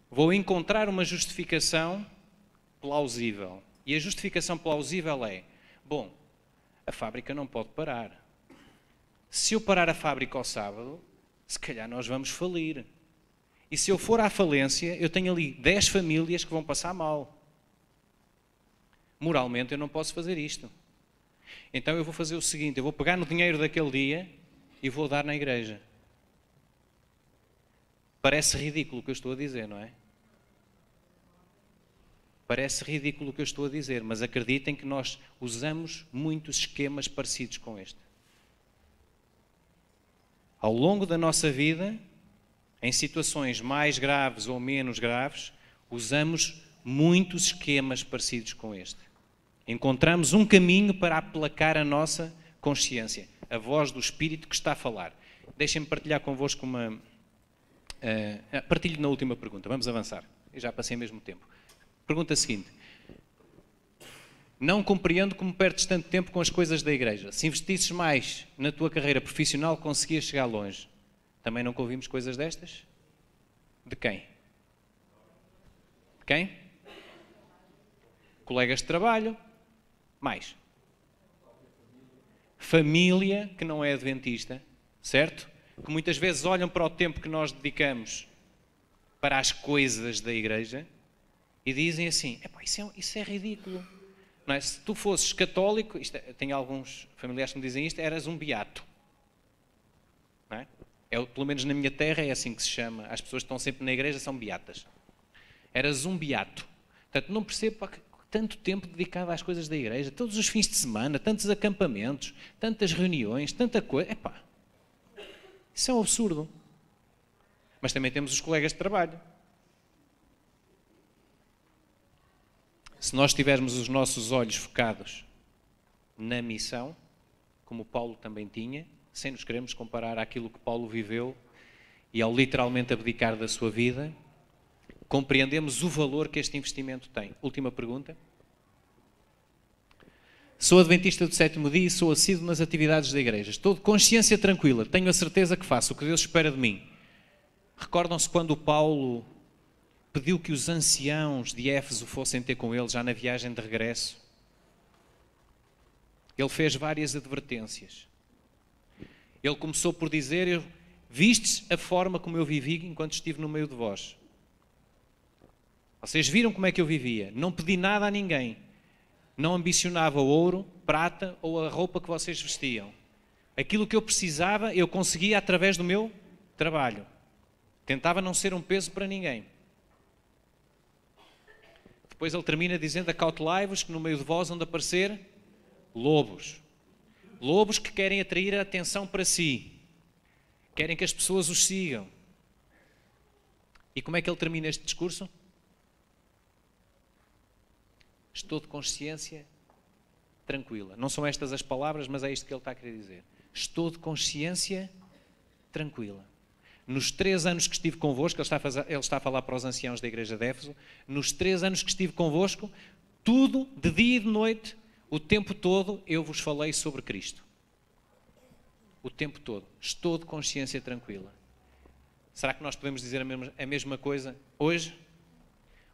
Vou encontrar uma justificação plausível. E a justificação plausível é, bom, a fábrica não pode parar. Se eu parar a fábrica ao sábado, se calhar nós vamos falir. E se eu for à falência, eu tenho ali 10 famílias que vão passar mal. Moralmente eu não posso fazer isto. Então eu vou fazer o seguinte, eu vou pegar no dinheiro daquele dia e vou dar na igreja. Parece ridículo o que eu estou a dizer, não é? Parece ridículo o que eu estou a dizer, mas acreditem que nós usamos muitos esquemas parecidos com este. Ao longo da nossa vida, em situações mais graves ou menos graves, usamos muitos esquemas parecidos com este. Encontramos um caminho para aplacar a nossa consciência, a voz do Espírito que está a falar. Deixem-me partilhar convosco uma... partilho na última pergunta, vamos avançar. Eu já passei mesmo tempo. Pergunta seguinte. Não compreendo como perdes tanto tempo com as coisas da igreja. Se investisses mais na tua carreira profissional, conseguias chegar longe. Também nunca ouvimos coisas destas? De quem? De quem? Colegas de trabalho? Mais. Família que não é adventista, certo? Que muitas vezes olham para o tempo que nós dedicamos para as coisas da igreja e dizem assim, isso é ridículo. Não é? Se tu fosses católico, tenho alguns familiares que me dizem isto, eras um beato. Não é? Pelo menos na minha terra é assim que se chama. As pessoas que estão sempre na igreja são beatas. Eras um beato. Portanto, não percebo tanto tempo dedicado às coisas da igreja, todos os fins de semana, tantos acampamentos, tantas reuniões, tanta coisa. Isso é um absurdo. Mas também temos os colegas de trabalho. Se nós tivermos os nossos olhos focados na missão, como Paulo também tinha, sem nos queremos comparar àquilo que Paulo viveu e ao literalmente abdicar da sua vida, compreendemos o valor que este investimento tem. Última pergunta. Sou adventista do sétimo dia e sou assíduo nas atividades da igreja. Estou de consciência tranquila, tenho a certeza que faço o que Deus espera de mim. Recordam-se quando Paulo pediu que os anciãos de Éfeso fossem ter com ele já na viagem de regresso? Ele fez várias advertências. Ele começou por dizer: vistes a forma como eu vivi enquanto estive no meio de vós. Vocês viram como é que eu vivia. Não pedi nada a ninguém. Não ambicionava o ouro, prata ou a roupa que vocês vestiam. Aquilo que eu precisava, eu conseguia através do meu trabalho. Tentava não ser um peso para ninguém. Depois ele termina dizendo: acautelai-vos que no meio de vós vão aparecer lobos. Lobos que querem atrair a atenção para si. Querem que as pessoas os sigam. E como é que ele termina este discurso? Estou de consciência tranquila. Não são estas as palavras, mas é isto que ele está a querer dizer. Estou de consciência tranquila. Nos 3 anos que estive convosco, ele está a falar para os anciãos da igreja de Éfeso, nos 3 anos que estive convosco, tudo, de dia e de noite, o tempo todo, eu vos falei sobre Cristo. O tempo todo. Estou de consciência tranquila. Será que nós podemos dizer a mesma coisa hoje?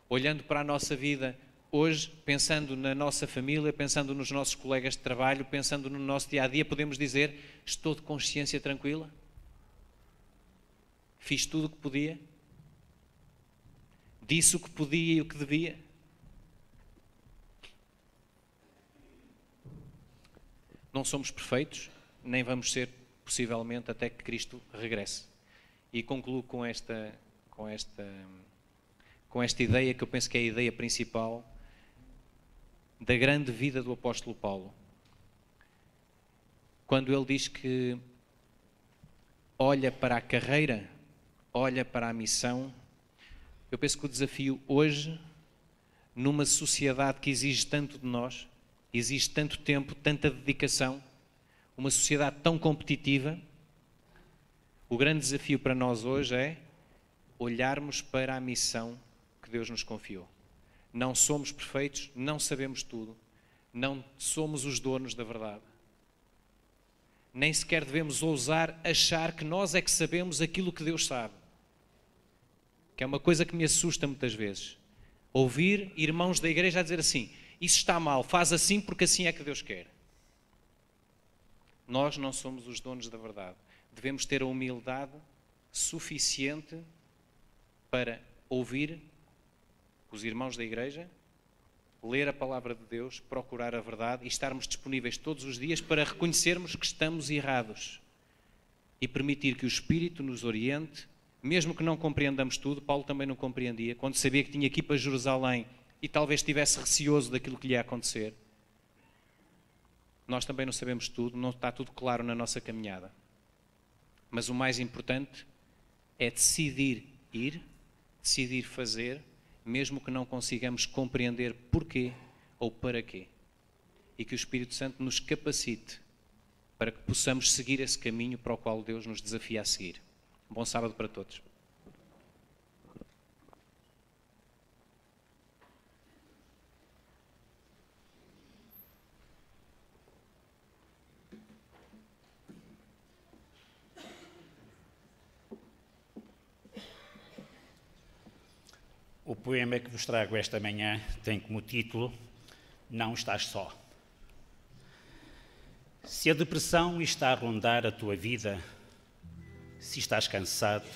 Olhando para a nossa vida hoje, pensando na nossa família, pensando nos nossos colegas de trabalho, pensando no nosso dia-a-dia, podemos dizer: estou de consciência tranquila? Fiz tudo o que podia? Disse o que podia e o que devia? Não somos perfeitos, nem vamos ser, possivelmente, até que Cristo regresse. E concluo com esta ideia, que eu penso que é a ideia principal da grande vida do apóstolo Paulo. Quando ele diz que olha para a carreira, olha para a missão, eu penso que o desafio hoje, numa sociedade que exige tanto de nós, exige tanto tempo, tanta dedicação, uma sociedade tão competitiva, o grande desafio para nós hoje é olharmos para a missão que Deus nos confiou. Não somos perfeitos, não sabemos tudo, não somos os donos da verdade. Nem sequer devemos ousar achar que nós é que sabemos aquilo que Deus sabe. Que é uma coisa que me assusta muitas vezes. Ouvir irmãos da igreja a dizer assim: isso está mal, faz assim porque assim é que Deus quer. Nós não somos os donos da verdade. Devemos ter a humildade suficiente para ouvir os irmãos da igreja, ler a palavra de Deus, procurar a verdade e estarmos disponíveis todos os dias para reconhecermos que estamos errados e permitir que o Espírito nos oriente, mesmo que não compreendamos tudo. Paulo também não compreendia, quando sabia que tinha que ir para Jerusalém e talvez estivesse receoso daquilo que lhe ia acontecer. Nós também não sabemos tudo, não está tudo claro na nossa caminhada. Mas o mais importante é decidir ir, decidir fazer, mesmo que não consigamos compreender porquê ou para quê. E que o Espírito Santo nos capacite para que possamos seguir esse caminho para o qual Deus nos desafia a seguir. Bom sábado para todos. O poema que vos trago esta manhã tem como título Não Estás Só. Se a depressão está a rondar a tua vida, se estás cansado,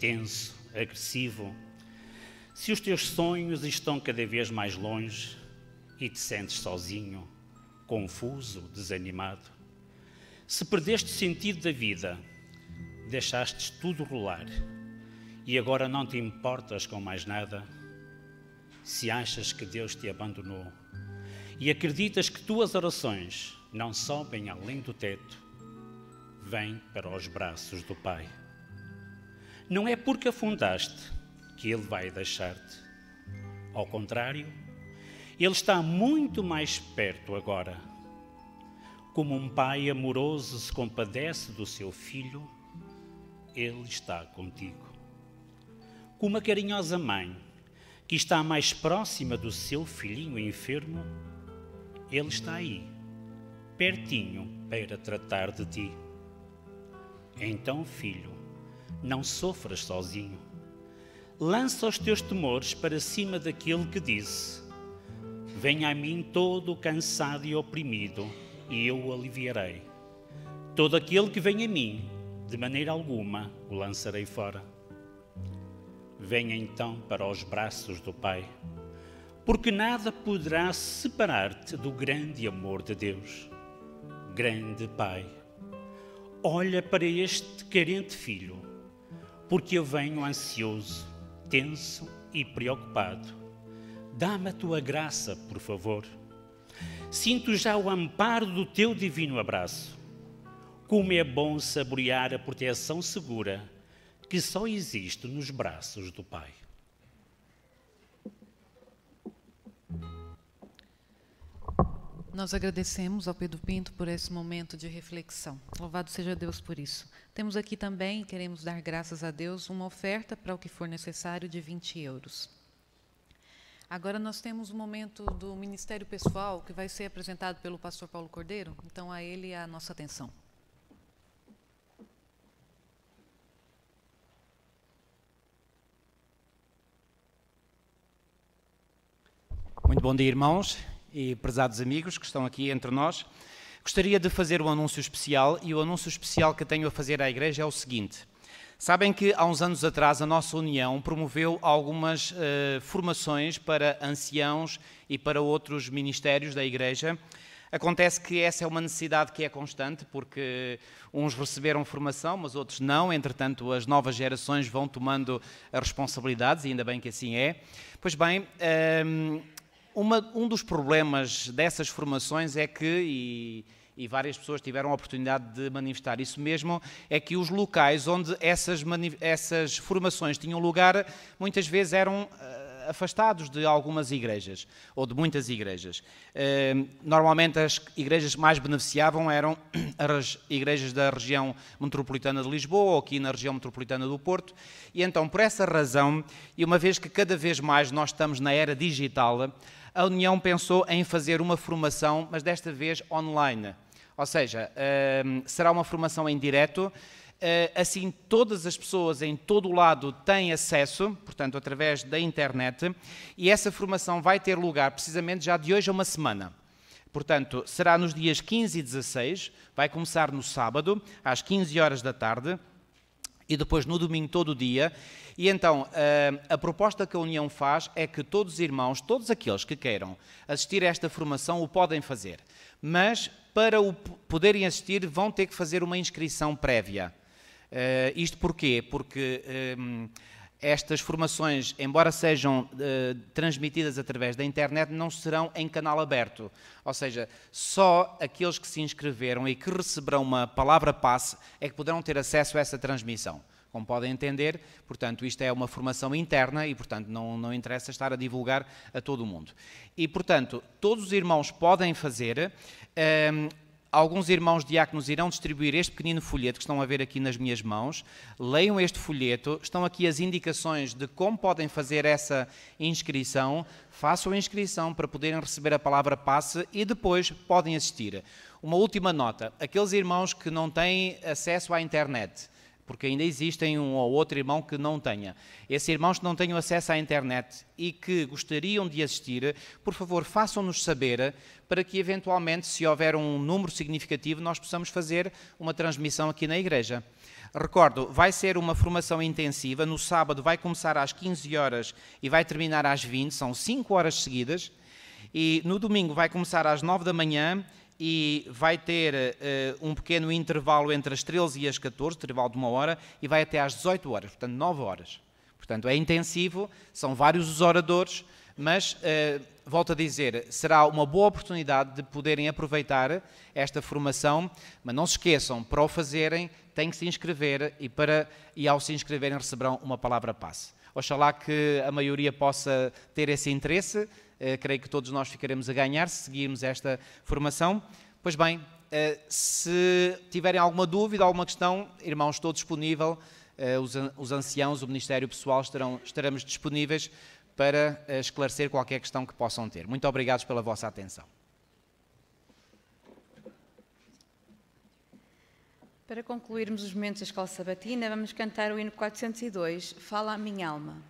tenso, agressivo, se os teus sonhos estão cada vez mais longe e te sentes sozinho, confuso, desanimado, se perdeste o sentido da vida, deixaste tudo rolar e agora não te importas com mais nada, se achas que Deus te abandonou e acreditas que tuas orações não sobem além do teto, vem para os braços do Pai. Não é porque afundaste que Ele vai deixar-te. Ao contrário, Ele está muito mais perto agora. Como um pai amoroso se compadece do seu filho, Ele está contigo. Como uma carinhosa mãe que está mais próxima do seu filhinho enfermo, Ele está aí, pertinho para tratar de ti. Então, filho, não sofras sozinho. Lança os teus temores para cima daquele que disse: venha a mim todo cansado e oprimido, e eu o aliviarei. Todo aquele que vem a mim, de maneira alguma o lançarei fora. Venha então para os braços do Pai, porque nada poderá separar-te do grande amor de Deus. Grande Pai, olha para este carente filho, porque eu venho ansioso, tenso e preocupado. Dá-me a tua graça, por favor. Sinto já o amparo do teu divino abraço. Como é bom saborear a proteção segura que só existe nos braços do Pai. Nós agradecemos ao Pedro Pinto por esse momento de reflexão. Louvado seja Deus por isso. Temos aqui também, queremos dar graças a Deus, uma oferta para o que for necessário de 20 euros. Agora nós temos o momento do Ministério Pessoal, que vai ser apresentado pelo pastor Paulo Cordeiro. Então, a ele a nossa atenção. Muito bom dia, irmãos e prezados amigos que estão aqui entre nós. Gostaria de fazer um anúncio especial, e o anúncio especial que tenho a fazer à Igreja é o seguinte. Sabem que há uns anos atrás a nossa União promoveu algumas formações para anciãos e para outros ministérios da Igreja. Acontece que essa é uma necessidade que é constante, porque uns receberam formação, mas outros não. Entretanto, as novas gerações vão tomando as responsabilidades, e ainda bem que assim é. Pois bem, um dos problemas dessas formações é que, e várias pessoas tiveram a oportunidade de manifestar isso mesmo, é que os locais onde essas formações tinham lugar, muitas vezes eram afastados de algumas igrejas, ou de muitas igrejas. Normalmente as igrejas que mais beneficiavam eram as igrejas da região metropolitana de Lisboa, ou aqui na região metropolitana do Porto, e então por essa razão, e uma vez que cada vez mais nós estamos na era digital, a União pensou em fazer uma formação, mas desta vez online. Ou seja, será uma formação em direto, assim todas as pessoas em todo o lado têm acesso, portanto através da internet, e essa formação vai ter lugar precisamente já de hoje a uma semana. Portanto, será nos dias 15 e 16, vai começar no sábado, às 15 horas da tarde, e depois no domingo todo o dia. E então, a proposta que a União faz é que todos os irmãos, todos aqueles que queiram assistir a esta formação, o podem fazer. Mas, para o poderem assistir, vão ter que fazer uma inscrição prévia. Isto porquê? Porque estas formações, embora sejam transmitidas através da internet, não serão em canal aberto. Ou seja, só aqueles que se inscreveram e que receberão uma palavra passe é que poderão ter acesso a essa transmissão. Como podem entender, portanto, isto é uma formação interna e, portanto, não interessa estar a divulgar a todo o mundo. E, portanto, todos os irmãos podem fazer. Alguns irmãos diáconos irão distribuir este pequenino folheto que estão a ver aqui nas minhas mãos. Leiam este folheto, estão aqui as indicações de como podem fazer essa inscrição. Façam a inscrição para poderem receber a palavra passe e depois podem assistir. Uma última nota, aqueles irmãos que não têm acesso à internet, porque ainda existem um ou outro irmão que não tenha. Esses irmãos que não tenham acesso à internet e que gostariam de assistir, por favor, façam-nos saber para que, eventualmente, se houver um número significativo, nós possamos fazer uma transmissão aqui na igreja. Recordo, vai ser uma formação intensiva. No sábado vai começar às 15 horas e vai terminar às 20, são 5 horas seguidas. E no domingo vai começar às 9 da manhã e vai ter um pequeno intervalo entre as 13 e as 14, intervalo de 1 hora, e vai até às 18 horas, portanto 9 horas. Portanto é intensivo, são vários os oradores, mas, volto a dizer, será uma boa oportunidade de poderem aproveitar esta formação, mas não se esqueçam, para o fazerem, têm que se inscrever e ao se inscreverem receberão uma palavra passe. Oxalá que a maioria possa ter esse interesse. Creio que todos nós ficaremos a ganhar se seguirmos esta formação. Pois bem, se tiverem alguma dúvida, alguma questão, irmãos, estou disponível, os anciãos, o Ministério Pessoal estaremos disponíveis para esclarecer qualquer questão que possam ter. Muito obrigado pela vossa atenção. Para concluirmos os momentos da Escola Sabatina, vamos cantar o hino 402, Fala a Minha Alma.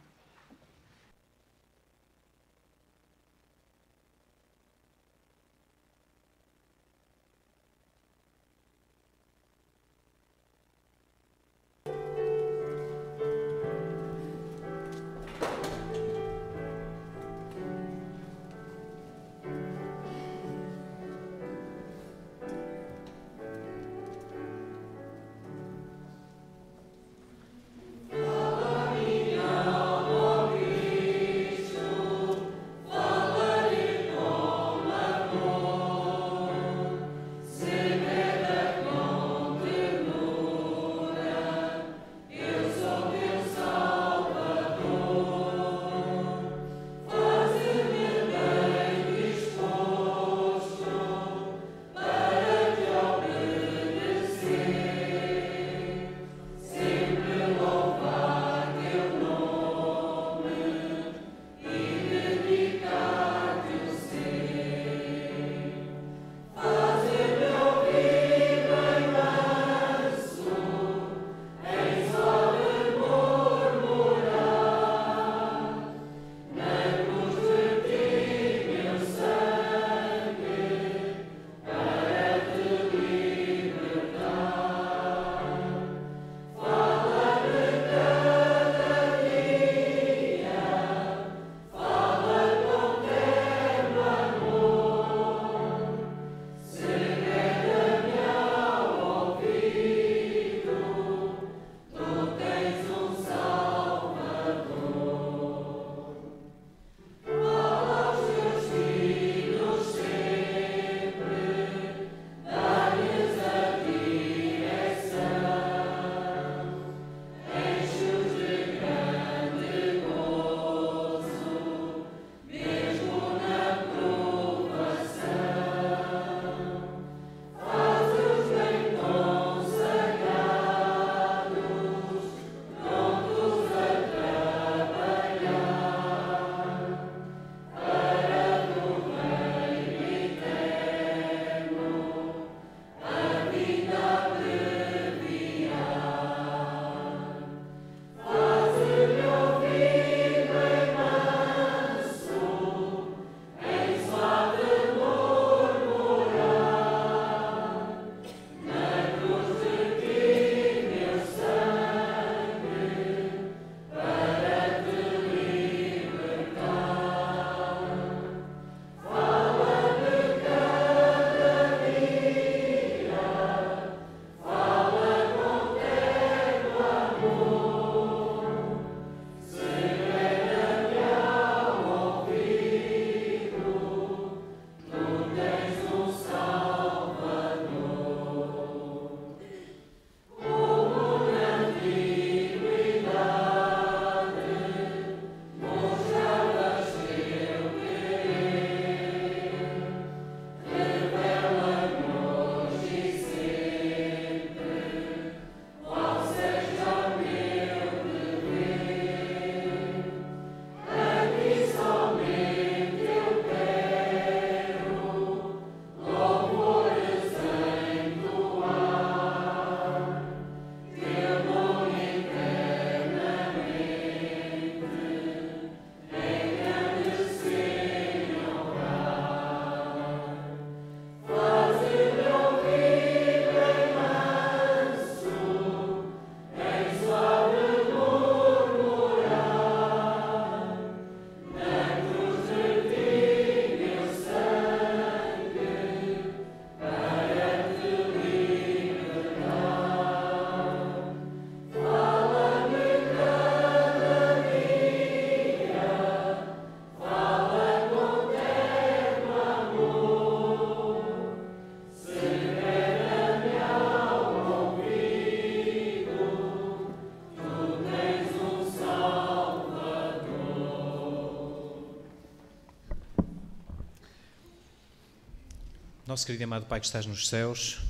Nosso querido e amado Pai que estás nos céus,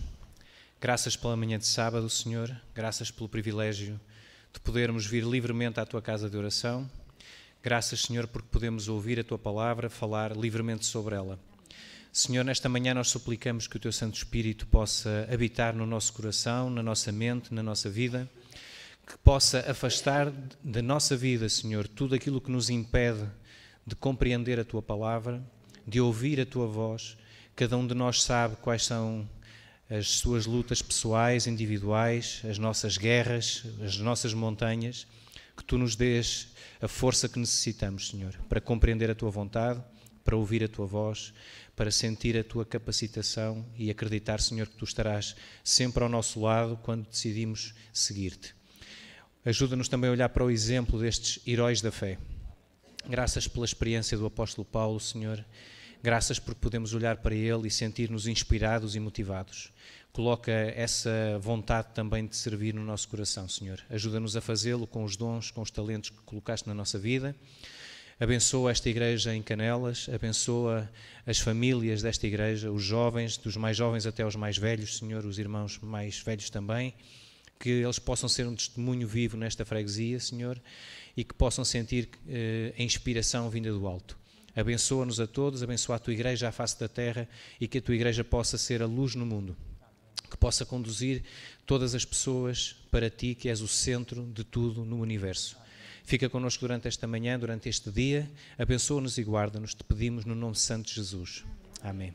graças pela manhã de sábado, Senhor, graças pelo privilégio de podermos vir livremente à Tua casa de oração. Graças, Senhor, porque podemos ouvir a Tua palavra, falar livremente sobre ela. Senhor, nesta manhã nós suplicamos que o Teu Santo Espírito possa habitar no nosso coração, na nossa mente, na nossa vida, que possa afastar da nossa vida, Senhor, tudo aquilo que nos impede de compreender a Tua palavra, de ouvir a Tua voz. Cada um de nós sabe quais são as suas lutas pessoais, individuais, as nossas guerras, as nossas montanhas, que Tu nos dês a força que necessitamos, Senhor, para compreender a Tua vontade, para ouvir a Tua voz, para sentir a Tua capacitação e acreditar, Senhor, que Tu estarás sempre ao nosso lado quando decidimos seguir-te. Ajuda-nos também a olhar para o exemplo destes heróis da fé. Graças pela experiência do apóstolo Paulo, Senhor. Graças porque podemos olhar para ele e sentir-nos inspirados e motivados. Coloca essa vontade também de servir no nosso coração, Senhor. Ajuda-nos a fazê-lo com os dons, com os talentos que colocaste na nossa vida. Abençoa esta igreja em Canelas, abençoa as famílias desta igreja, os jovens, dos mais jovens até os mais velhos, Senhor, os irmãos mais velhos também, que eles possam ser um testemunho vivo nesta freguesia, Senhor, e que possam sentir a inspiração vinda do alto. Abençoa-nos a todos, abençoa a Tua igreja à face da terra e que a Tua igreja possa ser a luz no mundo, que possa conduzir todas as pessoas para Ti, que és o centro de tudo no universo. Fica connosco durante esta manhã, durante este dia, abençoa-nos e guarda-nos, te pedimos no nome santo de Jesus. Amém.